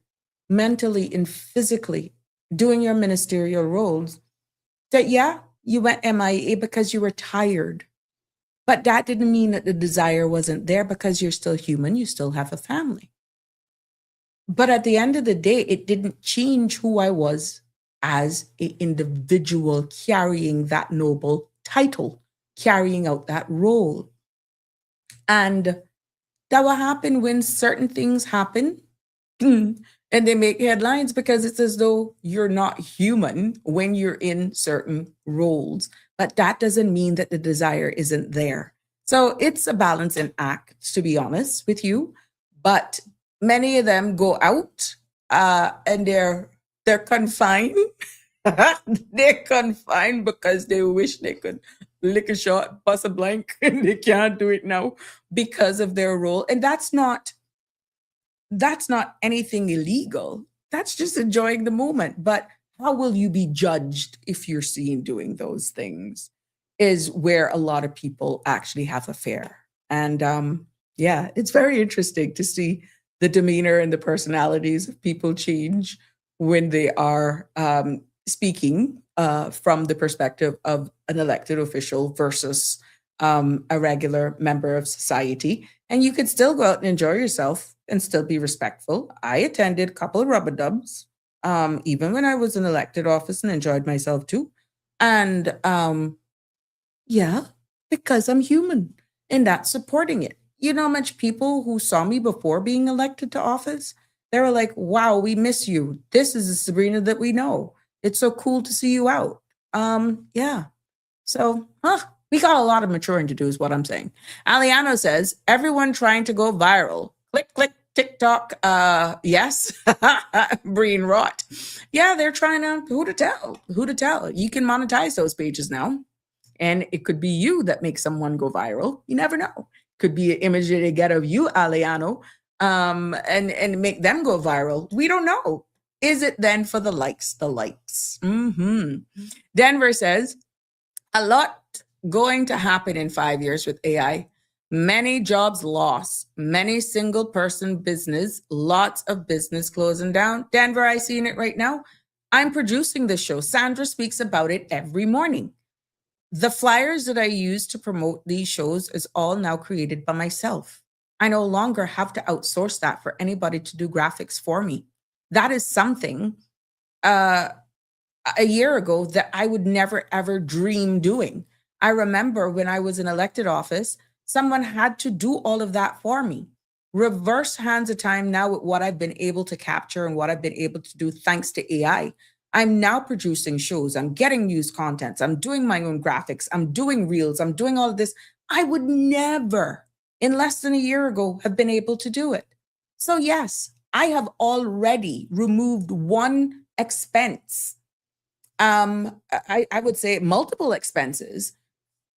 mentally and physically doing your ministerial roles that, yeah, you went MIA because you were tired. But that didn't mean that the desire wasn't there, because you're still human. You still have a family. But at the end of the day, it didn't change who I was as an individual carrying that noble title, carrying out that role. And that will happen when certain things happen and they make headlines, because it's as though you're not human when you're in certain roles. But that doesn't mean that the desire isn't there. So it's a balancing act, to be honest with you. But many of them go out and they're confined. They're confined because they wish they could lick a shot, bust a blank, and they can't do it now because of their role. And that's not anything illegal. That's just enjoying the moment. But how will you be judged if you're seen doing those things is where a lot of people actually have a fear. And yeah, it's very interesting to see the demeanor and the personalities of people change when they are speaking from the perspective of an elected official versus a regular member of society. And you could still go out and enjoy yourself and still be respectful. I attended a couple of rubber dubs, even when I was in elected office, and enjoyed myself too. And yeah, because I'm human, and that's supporting it. You know how much people who saw me before being elected to office, they were like, wow, we miss you. This is the Sabrina that we know. It's so cool to see you out. Yeah. So, we got a lot of maturing to do is what I'm saying. Aliano says, everyone trying to go viral. Click, click, TikTok. Yes. Brain rot. Yeah, they're trying to, who to tell? You can monetize those pages now. And it could be you that makes someone go viral. You never know. Could be an image that they get of you, Aliano, and make them go viral. We don't know. Is it then for the likes? Denver says, a lot going to happen in 5 years with AI. Many jobs lost, many single person business, lots of business closing down. Denver, I seen it right now. I'm producing this show. Sandra speaks about it every morning. The flyers that I use to promote these shows is all now created by myself. I no longer have to outsource that for anybody to do graphics for me. That is something uh, a year ago that I would never ever dream doing. I remember when I was in elected office, someone had to do all of that for me. Reverse hands of time now with what I've been able to capture and what I've been able to do thanks to AI. I'm now producing shows, I'm getting news contents, I'm doing my own graphics, I'm doing reels, I'm doing all of this. I would never, in less than a year ago, have been able to do it. So, yes, I have already removed one expense. I would say multiple expenses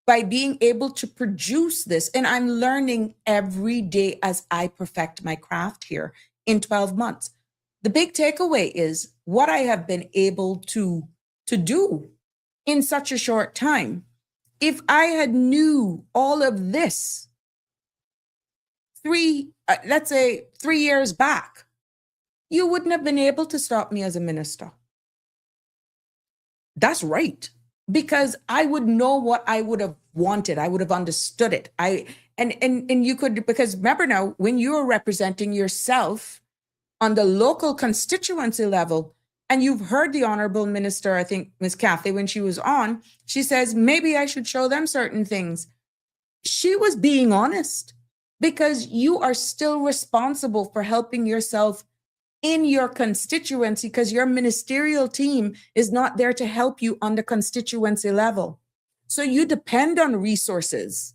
by being able to produce this. And I'm learning every day as I perfect my craft here in 12 months. The big takeaway is what I have been able to do in such a short time. If I had knew all of this let's say 3 years back, you wouldn't have been able to stop me as a minister. That's right. Because I would know what I would have wanted. I would have understood it. And you could, because remember now, when you are representing yourself on the local constituency level, and you've heard the Honorable Minister, I think Ms. Kathy, when she was on, she says, maybe I should show them certain things. She was being honest because you are still responsible for helping yourself in your constituency because your ministerial team is not there to help you on the constituency level. So you depend on resources,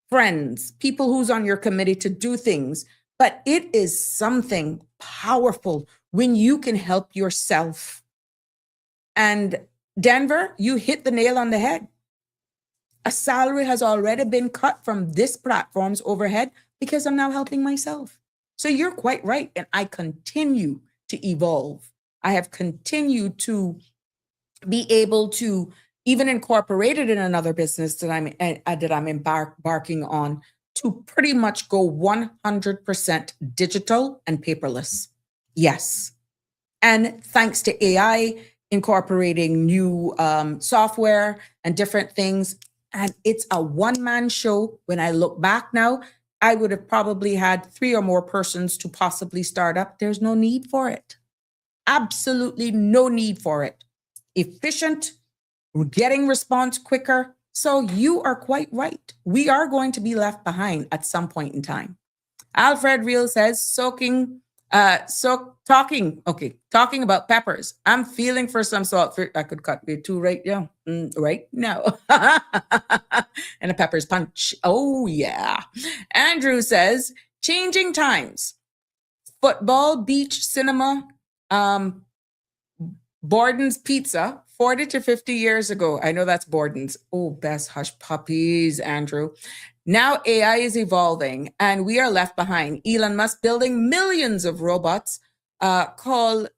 friends, people who's on your committee to do things. But it is something powerful when you can help yourself. And Denver, you hit the nail on the head. A salary has already been cut from this platform's overhead because I'm now helping myself. So you're quite right. And I continue to evolve. I have continued to be able to even incorporate it in another business that I'm embarking on to pretty much go 100% digital and paperless. Yes. And thanks to AI, incorporating new software and different things. And it's a one-man show. When I look back now, I would have probably had 3 or more persons to possibly start up. There's no need for it. Absolutely no need for it. Efficient, getting response quicker. So you are quite right. We are going to be left behind at some point in time. Alfred Real says, talking about peppers. I'm feeling for some salt. I could cut me 2 right now. Right now. And a pepper's punch. Oh, yeah. Andrew says, changing times. Football, beach, cinema, Borden's Pizza, 40 to 50 years ago. I know that's Borden's. Oh, best hush puppies, Andrew. Now AI is evolving and we are left behind. Elon Musk building millions of robots called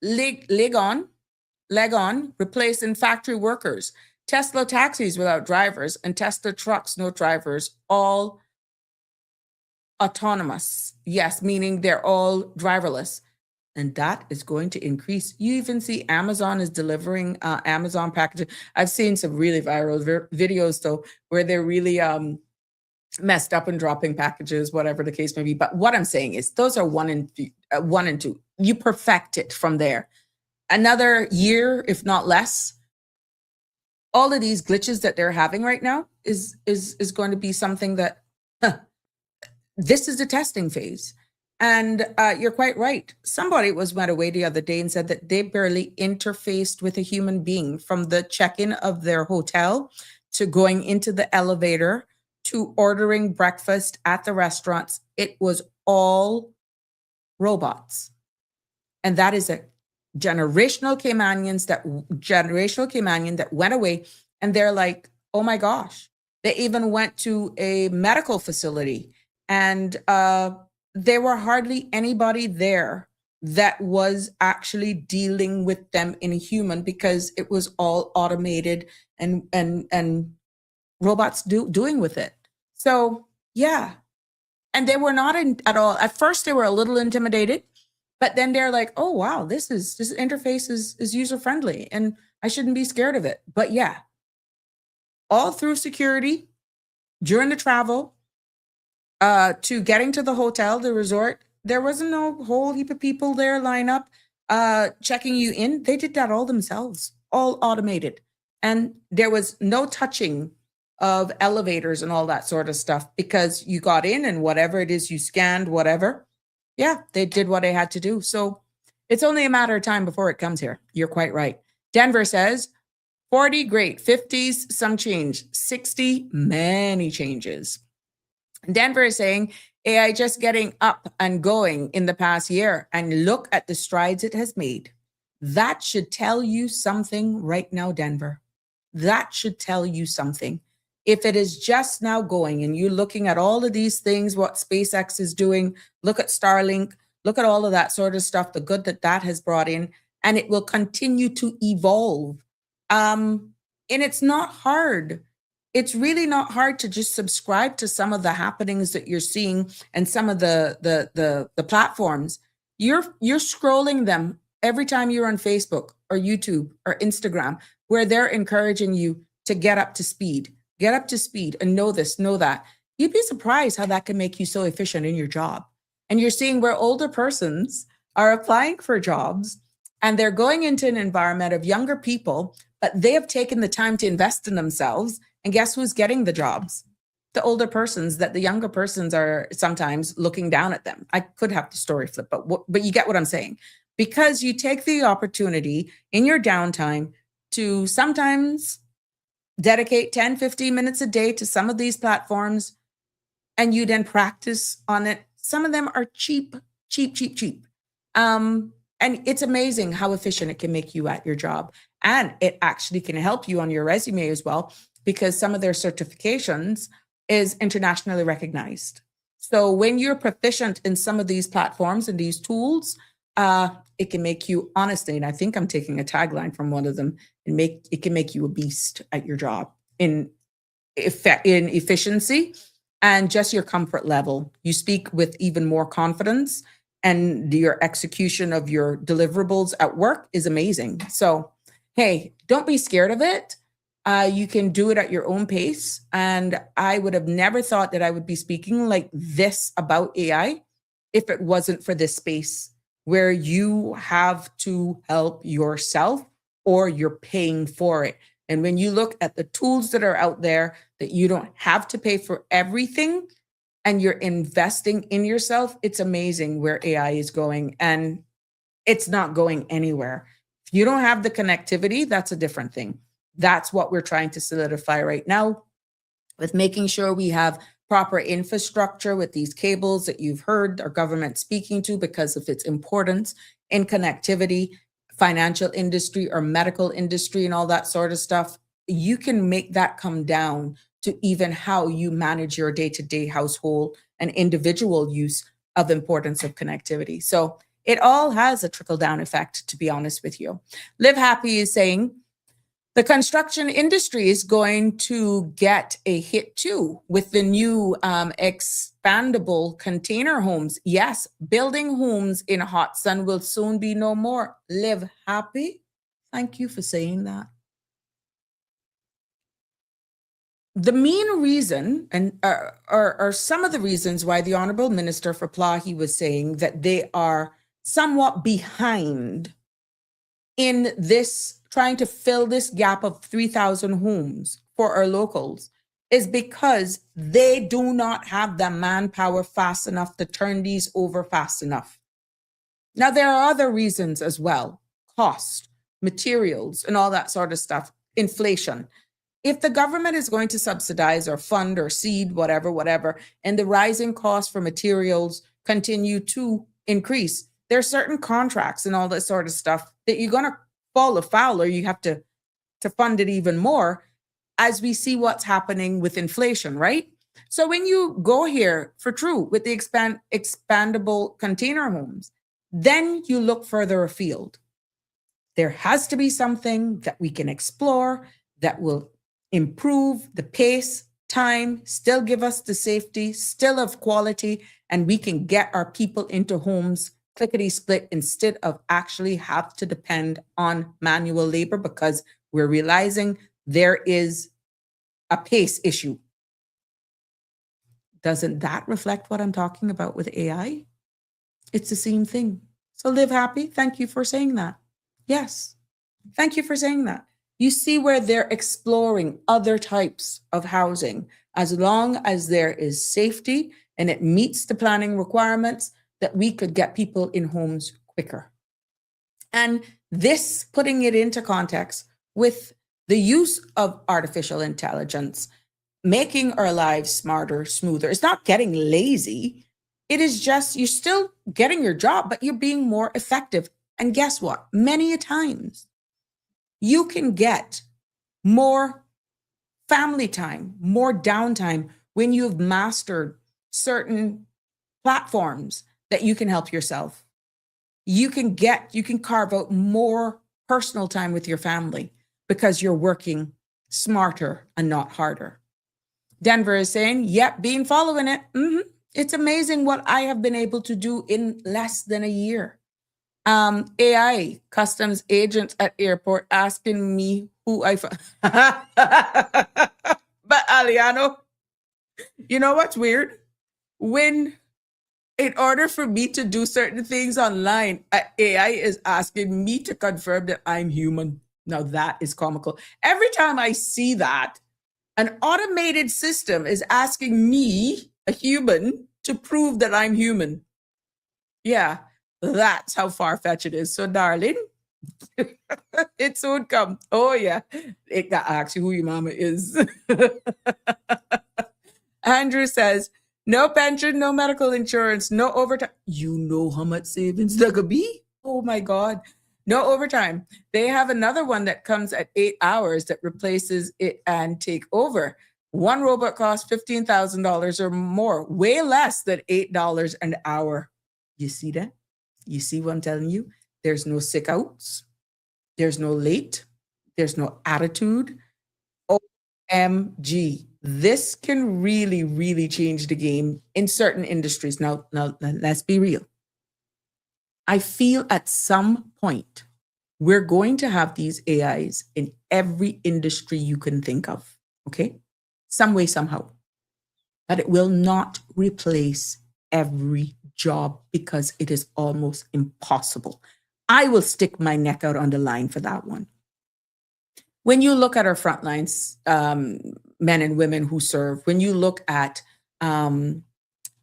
Legon, replacing factory workers. Tesla taxis without drivers and Tesla trucks, no drivers, all autonomous. Yes, meaning they're all driverless. And that is going to increase. You even see Amazon is delivering Amazon packages. I've seen some really viral videos though, where they're really messed up and dropping packages, whatever the case may be. But what I'm saying is those are 1 and 2. You perfect it from there. Another year, if not less, all of these glitches that they're having right now is going to be something that this is the testing phase. And you're quite right. Somebody went away the other day and said that they barely interfaced with a human being from the check-in of their hotel to going into the elevator to ordering breakfast at the restaurants. It was all robots. And that is a generational Caymanian that went away. And they're like, oh my gosh. They even went to a medical facility and there were hardly anybody there that was actually dealing with them in a human because it was all automated and robots doing with it. So yeah. And they were not at all. At first they were a little intimidated, but then they're like, oh wow, this interface is user-friendly and I shouldn't be scared of it. But yeah, all through security, during the travel, to getting to the hotel, the resort, there wasn't no whole heap of people there line up, checking you in. They did that all themselves, all automated. And there was no touching of elevators and all that sort of stuff because you got in and whatever it is you scanned, whatever. Yeah, they did what they had to do. So it's only a matter of time before it comes here. You're quite right. Denver says 40, great. 50s, some change. 60, many changes. Denver is saying AI just getting up and going in the past year, and look at the strides it has made. That should tell you something right now, Denver. That should tell you something. If it is just now going and you're looking at all of these things, what SpaceX is doing, look at Starlink, look at all of that sort of stuff, the good that that has brought in, and it will continue to evolve. And it's not hard. It's really not hard to just subscribe to some of the happenings that you're seeing and some of the platforms. You're scrolling them every time you're on Facebook or YouTube or Instagram, where they're encouraging you to get up to speed and know this, know that. You'd be surprised how that can make you so efficient in your job. And you're seeing where older persons are applying for jobs and they're going into an environment of younger people, but they have taken the time to invest in themselves. And guess who's getting the jobs? The older persons, that the younger persons are sometimes looking down at them. I could have the story flip, but you get what I'm saying. Because you take the opportunity in your downtime to sometimes dedicate 10, 15 minutes a day to some of these platforms, and you then practice on it. Some of them are cheap. And it's amazing how efficient it can make you at your job. And it actually can help you on your resume as well, because some of their certifications is internationally recognized. So when you're proficient in some of these platforms and these tools, it can make you, honestly, and I think I'm taking a tagline from one of them, and it can make you a beast at your job in efficiency and just your comfort level. You speak with even more confidence, and your execution of your deliverables at work is amazing. So, hey, don't be scared of it. You can do it at your own pace. And I would have never thought that I would be speaking like this about AI if it wasn't for this space where you have to help yourself or you're paying for it. And when you look at the tools that are out there, that you don't have to pay for everything and you're investing in yourself, it's amazing where AI is going, and it's not going anywhere. If you don't have the connectivity, that's a different thing. That's what we're trying to solidify right now with making sure we have proper infrastructure with these cables that you've heard our government speaking to because of its importance in connectivity, financial industry or medical industry and all that sort of stuff. You can make that come down to even how you manage your day-to-day household and individual use of importance of connectivity. So it all has a trickle-down effect, to be honest with you. Live Happy is saying, the construction industry is going to get a hit too with the new expandable container homes. Yes, building homes in hot sun will soon be no more. Live Happy. Thank you for saying that. The main reason, and are some of the reasons why the Honorable Minister for Plahi was saying that they are somewhat behind in this, trying to fill this gap of 3,000 homes for our locals, is because they do not have the manpower fast enough to turn these over fast enough. Now, there are other reasons as well: cost, materials, and all that sort of stuff, inflation. If the government is going to subsidize or fund or seed, whatever, and the rising costs for materials continue to increase, there are certain contracts and all that sort of stuff that you're going to fall afoul, or you have to fund it even more as we see what's happening with inflation, right? So when you go here for true with the expandable container homes, then you look further afield. There has to be something that we can explore that will improve the pace, time, still give us the safety, still of quality, and we can get our people into homes clickety split instead of actually have to depend on manual labor, because we're realizing there is a pace issue. Doesn't that reflect what I'm talking about with AI? It's the same thing. So live happy. Thank you for saying that. Yes. Thank you for saying that. You see where they're exploring other types of housing as long as there is safety and it meets the planning requirements, that we could get people in homes quicker. And this, putting it into context with the use of artificial intelligence, making our lives smarter, smoother. It's not getting lazy. It is just, you're still getting your job, but you're being more effective. And guess what? Many a times you can get more family time, more downtime when you've mastered certain platforms that you can help yourself. You can carve out more personal time with your family because you're working smarter and not harder. Denver is saying, yep, been following it. It's amazing what I have been able to do in less than a year. AI customs agents at airport asking me who I but Aliano, you know what's weird? When in order for me to do certain things online, AI is asking me to confirm that I'm human. Now that is comical. Every time I see that, an automated system is asking me, a human, to prove that I'm human. Yeah, that's how far-fetched it is. So, darling, it soon come. Oh, yeah. It got asked you who your mama is. Andrew says, no pension, no medical insurance, no overtime. You know how much savings there could be? Oh, my God. No overtime. They have another one that comes at 8 hours that replaces it and take over. One robot costs $15,000 or more, way less than $8 an hour. You see that? You see what I'm telling you? There's no sick outs. There's no late. There's no attitude. OMG. This can really, really change the game in certain industries. Now, let's be real. I feel at some point we're going to have these AIs in every industry you can think of, okay? Some way, somehow. But it will not replace every job because it is almost impossible. I will stick my neck out on the line for that one. When you look at our front lines, men and women who serve, when you look at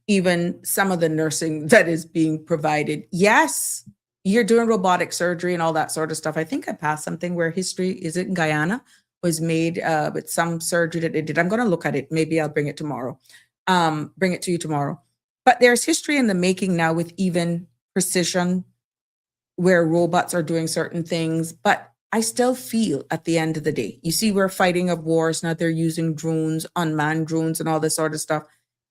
even some of the nursing that is being provided, yes, you're doing robotic surgery and all that sort of stuff. I think I passed something where history, is it in Guyana, was made with some surgery that they did. I'm going to look at it. Maybe I'll bring it tomorrow. Bring it to you tomorrow. But there's history in the making now with even precision where robots are doing certain things. But I still feel at the end of the day, you see, we're fighting of wars. Now they're using drones, unmanned drones and all this sort of stuff.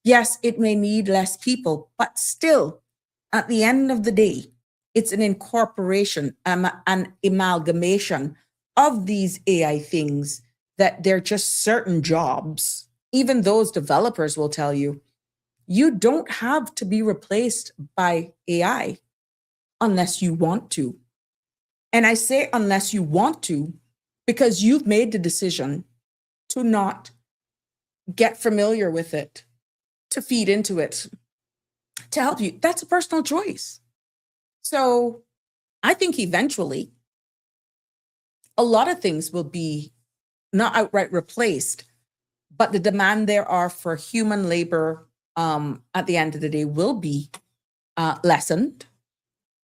Yes, it may need less people, but still, at the end of the day, it's an incorporation, an amalgamation of these AI things that they're just certain jobs. Even those developers will tell you, you don't have to be replaced by AI unless you want to. And I say unless you want to, because you've made the decision to not get familiar with it, to feed into it, to help you. That's a personal choice. So I think eventually a lot of things will be not outright replaced, but the demand there are for human labor at the end of the day will be lessened.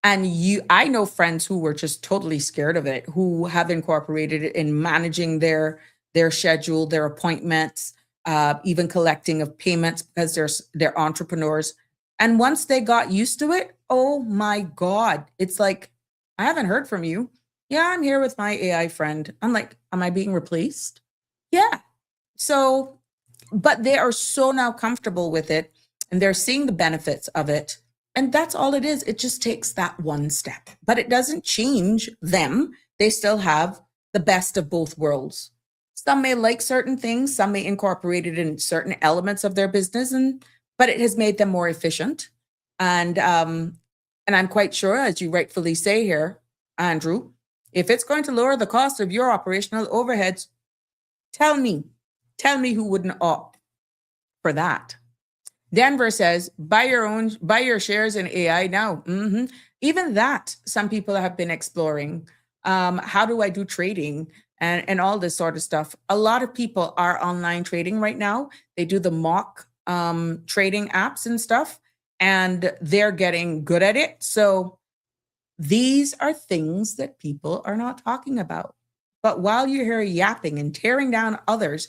And I know friends who were just totally scared of it, who have incorporated it in managing their schedule, their appointments, even collecting of payments because they're entrepreneurs. And once they got used to it, oh my God, it's like, I haven't heard from you. Yeah, I'm here with my AI friend. I'm like, am I being replaced? Yeah. So, but they are so now comfortable with it and they're seeing the benefits of it. And that's all it is. It just takes that one step, but it doesn't change them. They still have the best of both worlds. Some may like certain things, some may incorporate it in certain elements of their business, but it has made them more efficient. And I'm quite sure, as you rightfully say here, Andrew, if it's going to lower the cost of your operational overheads, tell me who wouldn't opt for that. Denver says, buy your shares in AI now. Even that, some people have been exploring. How do I do trading and all this sort of stuff? A lot of people are online trading right now. They do the mock trading apps and stuff, and they're getting good at it. So these are things that people are not talking about. But while you're here yapping and tearing down others,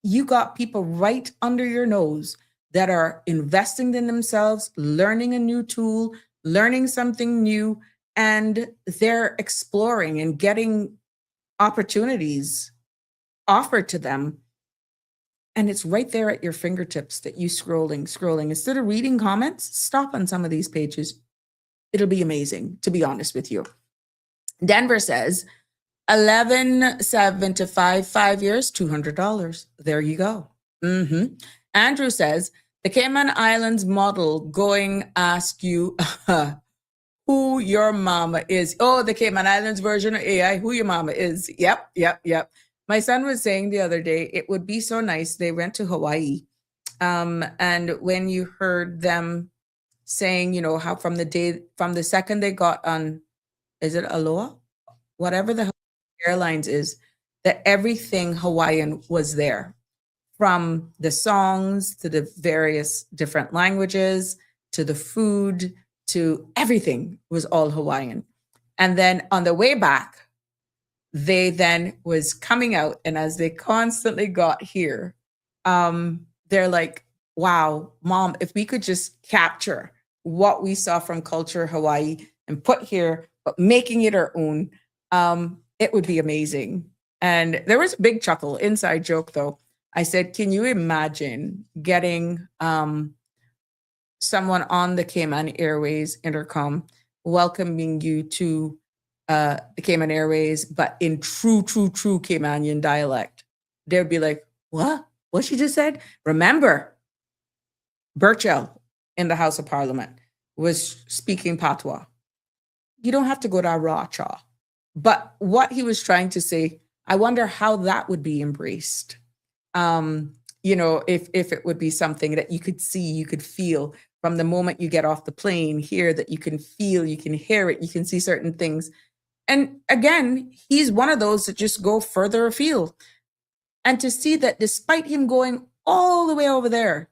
you got people right under your nose that are investing in themselves, learning a new tool, learning something new, and they're exploring and getting opportunities offered to them. And it's right there at your fingertips that you scrolling. Instead of reading comments, stop on some of these pages. It'll be amazing, to be honest with you. Denver says, 11.7 to 5 years, $200. There you go. Andrew says, the Cayman Islands model going ask you who your mama is. Oh, the Cayman Islands version of AI, who your mama is. Yep. My son was saying the other day, it would be so nice. They went to Hawaii. And when you heard them saying, you know, how from the second they got on, is it Aloha? Whatever the airlines is, that everything Hawaiian was there, from the songs to the various different languages to the food to everything was all Hawaiian. And then on the way back, they then was coming out, and as they constantly got here, they're like, wow, Mom, if we could just capture what we saw from culture Hawaii and put here, but making it our own, it would be amazing. And there was a big chuckle, inside joke though. I said, can you imagine getting someone on the Cayman Airways intercom welcoming you to the Cayman Airways, but in true Caymanian dialect? They'd be like, what? What she just said? Remember, Burchell in the House of Parliament was speaking patois. You don't have to go to Aracha. But what he was trying to say, I wonder how that would be embraced. You know, if it would be something that you could see, you could feel from the moment you get off the plane here, that you can feel, you can hear it, you can see certain things. And again, he's one of those that just go further afield. And to see that despite him going all the way over there,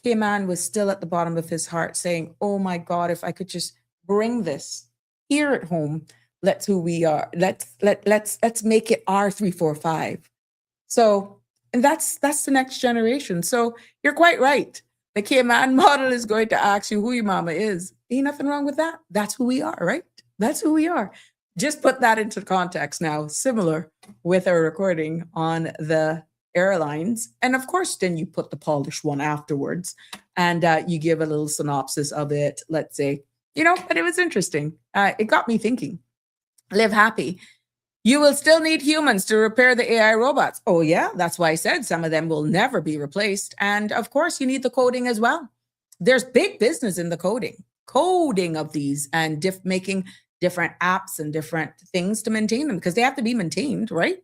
Cayman was still at the bottom of his heart saying, oh my God, if I could just bring this here at home, let's who we are. Let's make it our 345. So, and that's the next generation. So you're quite right. The Cayman model is going to ask you who your mama is. Ain't nothing wrong with that. That's who we are, right? That's who we are. Just put that into context now, similar with a recording on the airlines. And of course, then you put the polished one afterwards and you give a little synopsis of it, let's say, you know, but it was interesting. It got me thinking. Live happy. You will still need humans to repair the AI robots. Oh yeah, that's why I said some of them will never be replaced. And of course, you need the coding as well. There's big business in the coding of these and making different apps and different things to maintain them because they have to be maintained, right?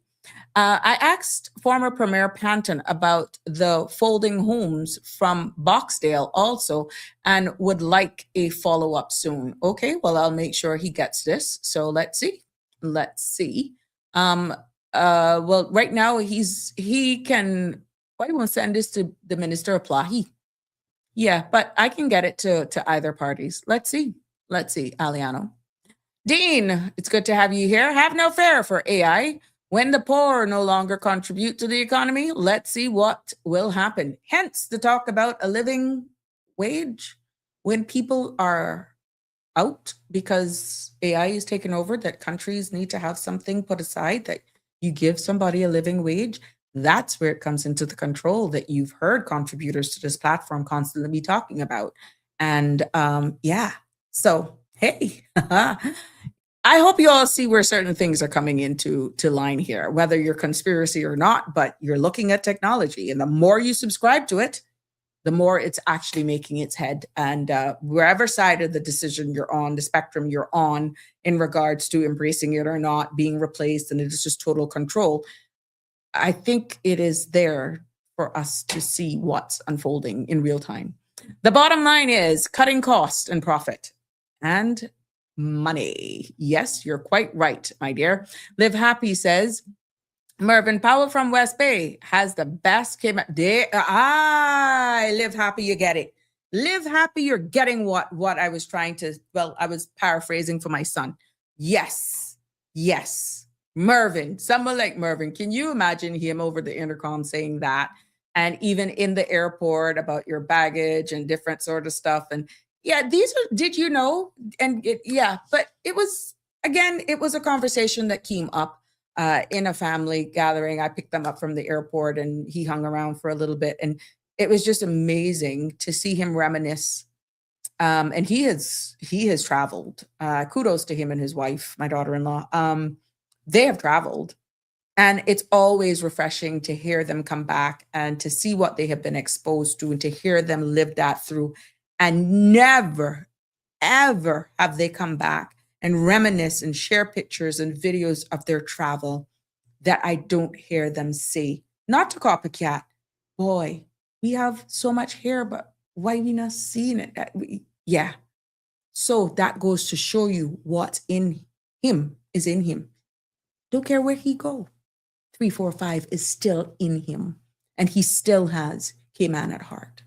I asked former Premier Panton about the folding homes from Boxdale also and would like a follow-up soon. Okay, well, I'll make sure he gets this. So let's see. Well, right now he can, why do you want to send this to the Minister of Plahi? Yeah, but I can get it to either parties. Let's see, Aliano. Dean, it's good to have you here. Have no fear for AI. When the poor no longer contribute to the economy, let's see what will happen. Hence the talk about a living wage. When people are out because AI is taken over, that countries need to have something put aside that you give somebody a living wage. That's where it comes into the control that you've heard contributors to this platform constantly be talking about. And yeah, so hey, I hope you all see where certain things are coming into line here, whether you're conspiracy or not, but you're looking at technology. And the more you subscribe to it, the more it's actually making its head. And wherever side of the decision you're on, the spectrum you're on in regards to embracing it or not, being replaced, and it is just total control, I think it is there for us to see what's unfolding in real time. The bottom line is cutting cost and profit and money. Yes, you're quite right, my dear. Live Happy says, Mervyn Powell from West Bay has the best Cayman. Live Happy, you get it. Live Happy, you're getting what I was trying to, well, I was paraphrasing for my son. Yes, yes. Mervyn, someone like Mervyn, can you imagine him over the intercom saying that? And even in the airport about your baggage and different sort of stuff. And yeah, these are, did you know? And but it was, again, it was a conversation that came up in a family gathering. I picked them up from the airport and he hung around for a little bit. And it was just amazing to see him reminisce. And he has traveled. Kudos to him and his wife, my daughter-in-law. They have traveled. And it's always refreshing to hear them come back and to see what they have been exposed to and to hear them live that through. And never, ever have they come back and reminisce and share pictures and videos of their travel that I don't hear them say. Not to copycat. Boy, we have so much here, but why we not seeing it? Yeah. So that goes to show you what's in him is in him. Don't care where he go. 3, 4, 5 is still in him. And he still has Cayman at heart.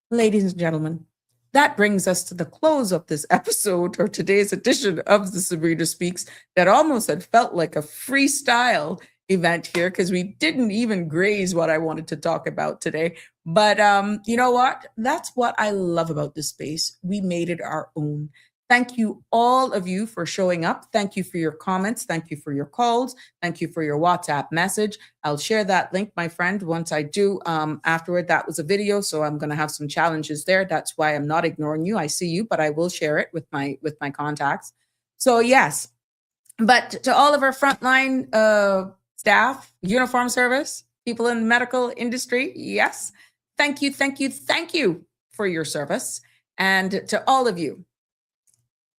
Ladies and gentlemen, that brings us to the close of this episode or today's edition of the Sabrina Speaks that almost had felt like a freestyle event here because we didn't even graze what I wanted to talk about today. But you know what? That's what I love about this space. We made it our own. Thank you, all of you, for showing up. Thank you for your comments. Thank you for your calls. Thank you for your WhatsApp message. I'll share that link, my friend, once I do. Afterward, that was a video, so I'm going to have some challenges there. That's why I'm not ignoring you. I see you, but I will share it with my contacts. So yes, but to all of our frontline staff, uniform service, people in the medical industry, yes, thank you, thank you, thank you for your service. And to all of you,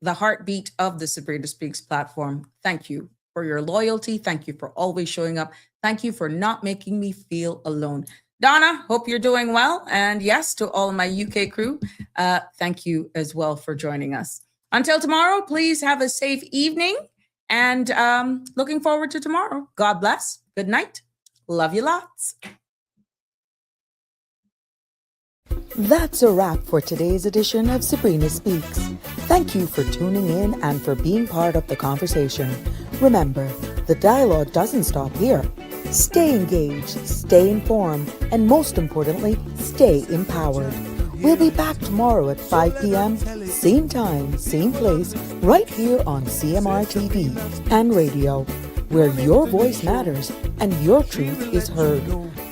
the heartbeat of the Sabrina Speaks platform, thank you for your loyalty. Thank you for always showing up. Thank you for not making me feel alone. Donna, hope you're doing well. And yes, to all of my UK crew, thank you as well for joining us. Until tomorrow, please have a safe evening and looking forward to tomorrow. God bless. Good night. Love you lots. That's a wrap for today's edition of Sabrina Speaks. Thank you for tuning in and for being part of the conversation. Remember, the dialogue doesn't stop here. Stay engaged, stay informed, and most importantly, stay empowered. We'll be back tomorrow at 5 p.m., same time, same place, right here on CMR TV and radio, where your voice matters and your truth is heard.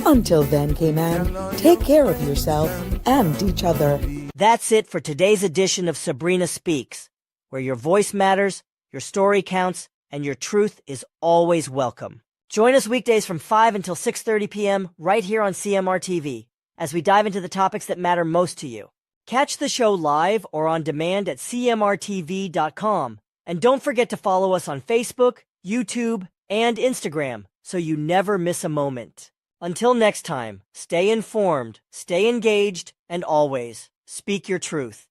Until then, Cayman, take care of yourself and each other. That's it for today's edition of Sabrina Speaks, where your voice matters, your story counts, and your truth is always welcome. Join us weekdays from 5 until 6:30 p.m. right here on CMR TV as we dive into the topics that matter most to you. Catch the show live or on demand at cmrtv.com. And don't forget to follow us on Facebook, YouTube, and Instagram so you never miss a moment. Until next time, stay informed, stay engaged, and always speak your truth.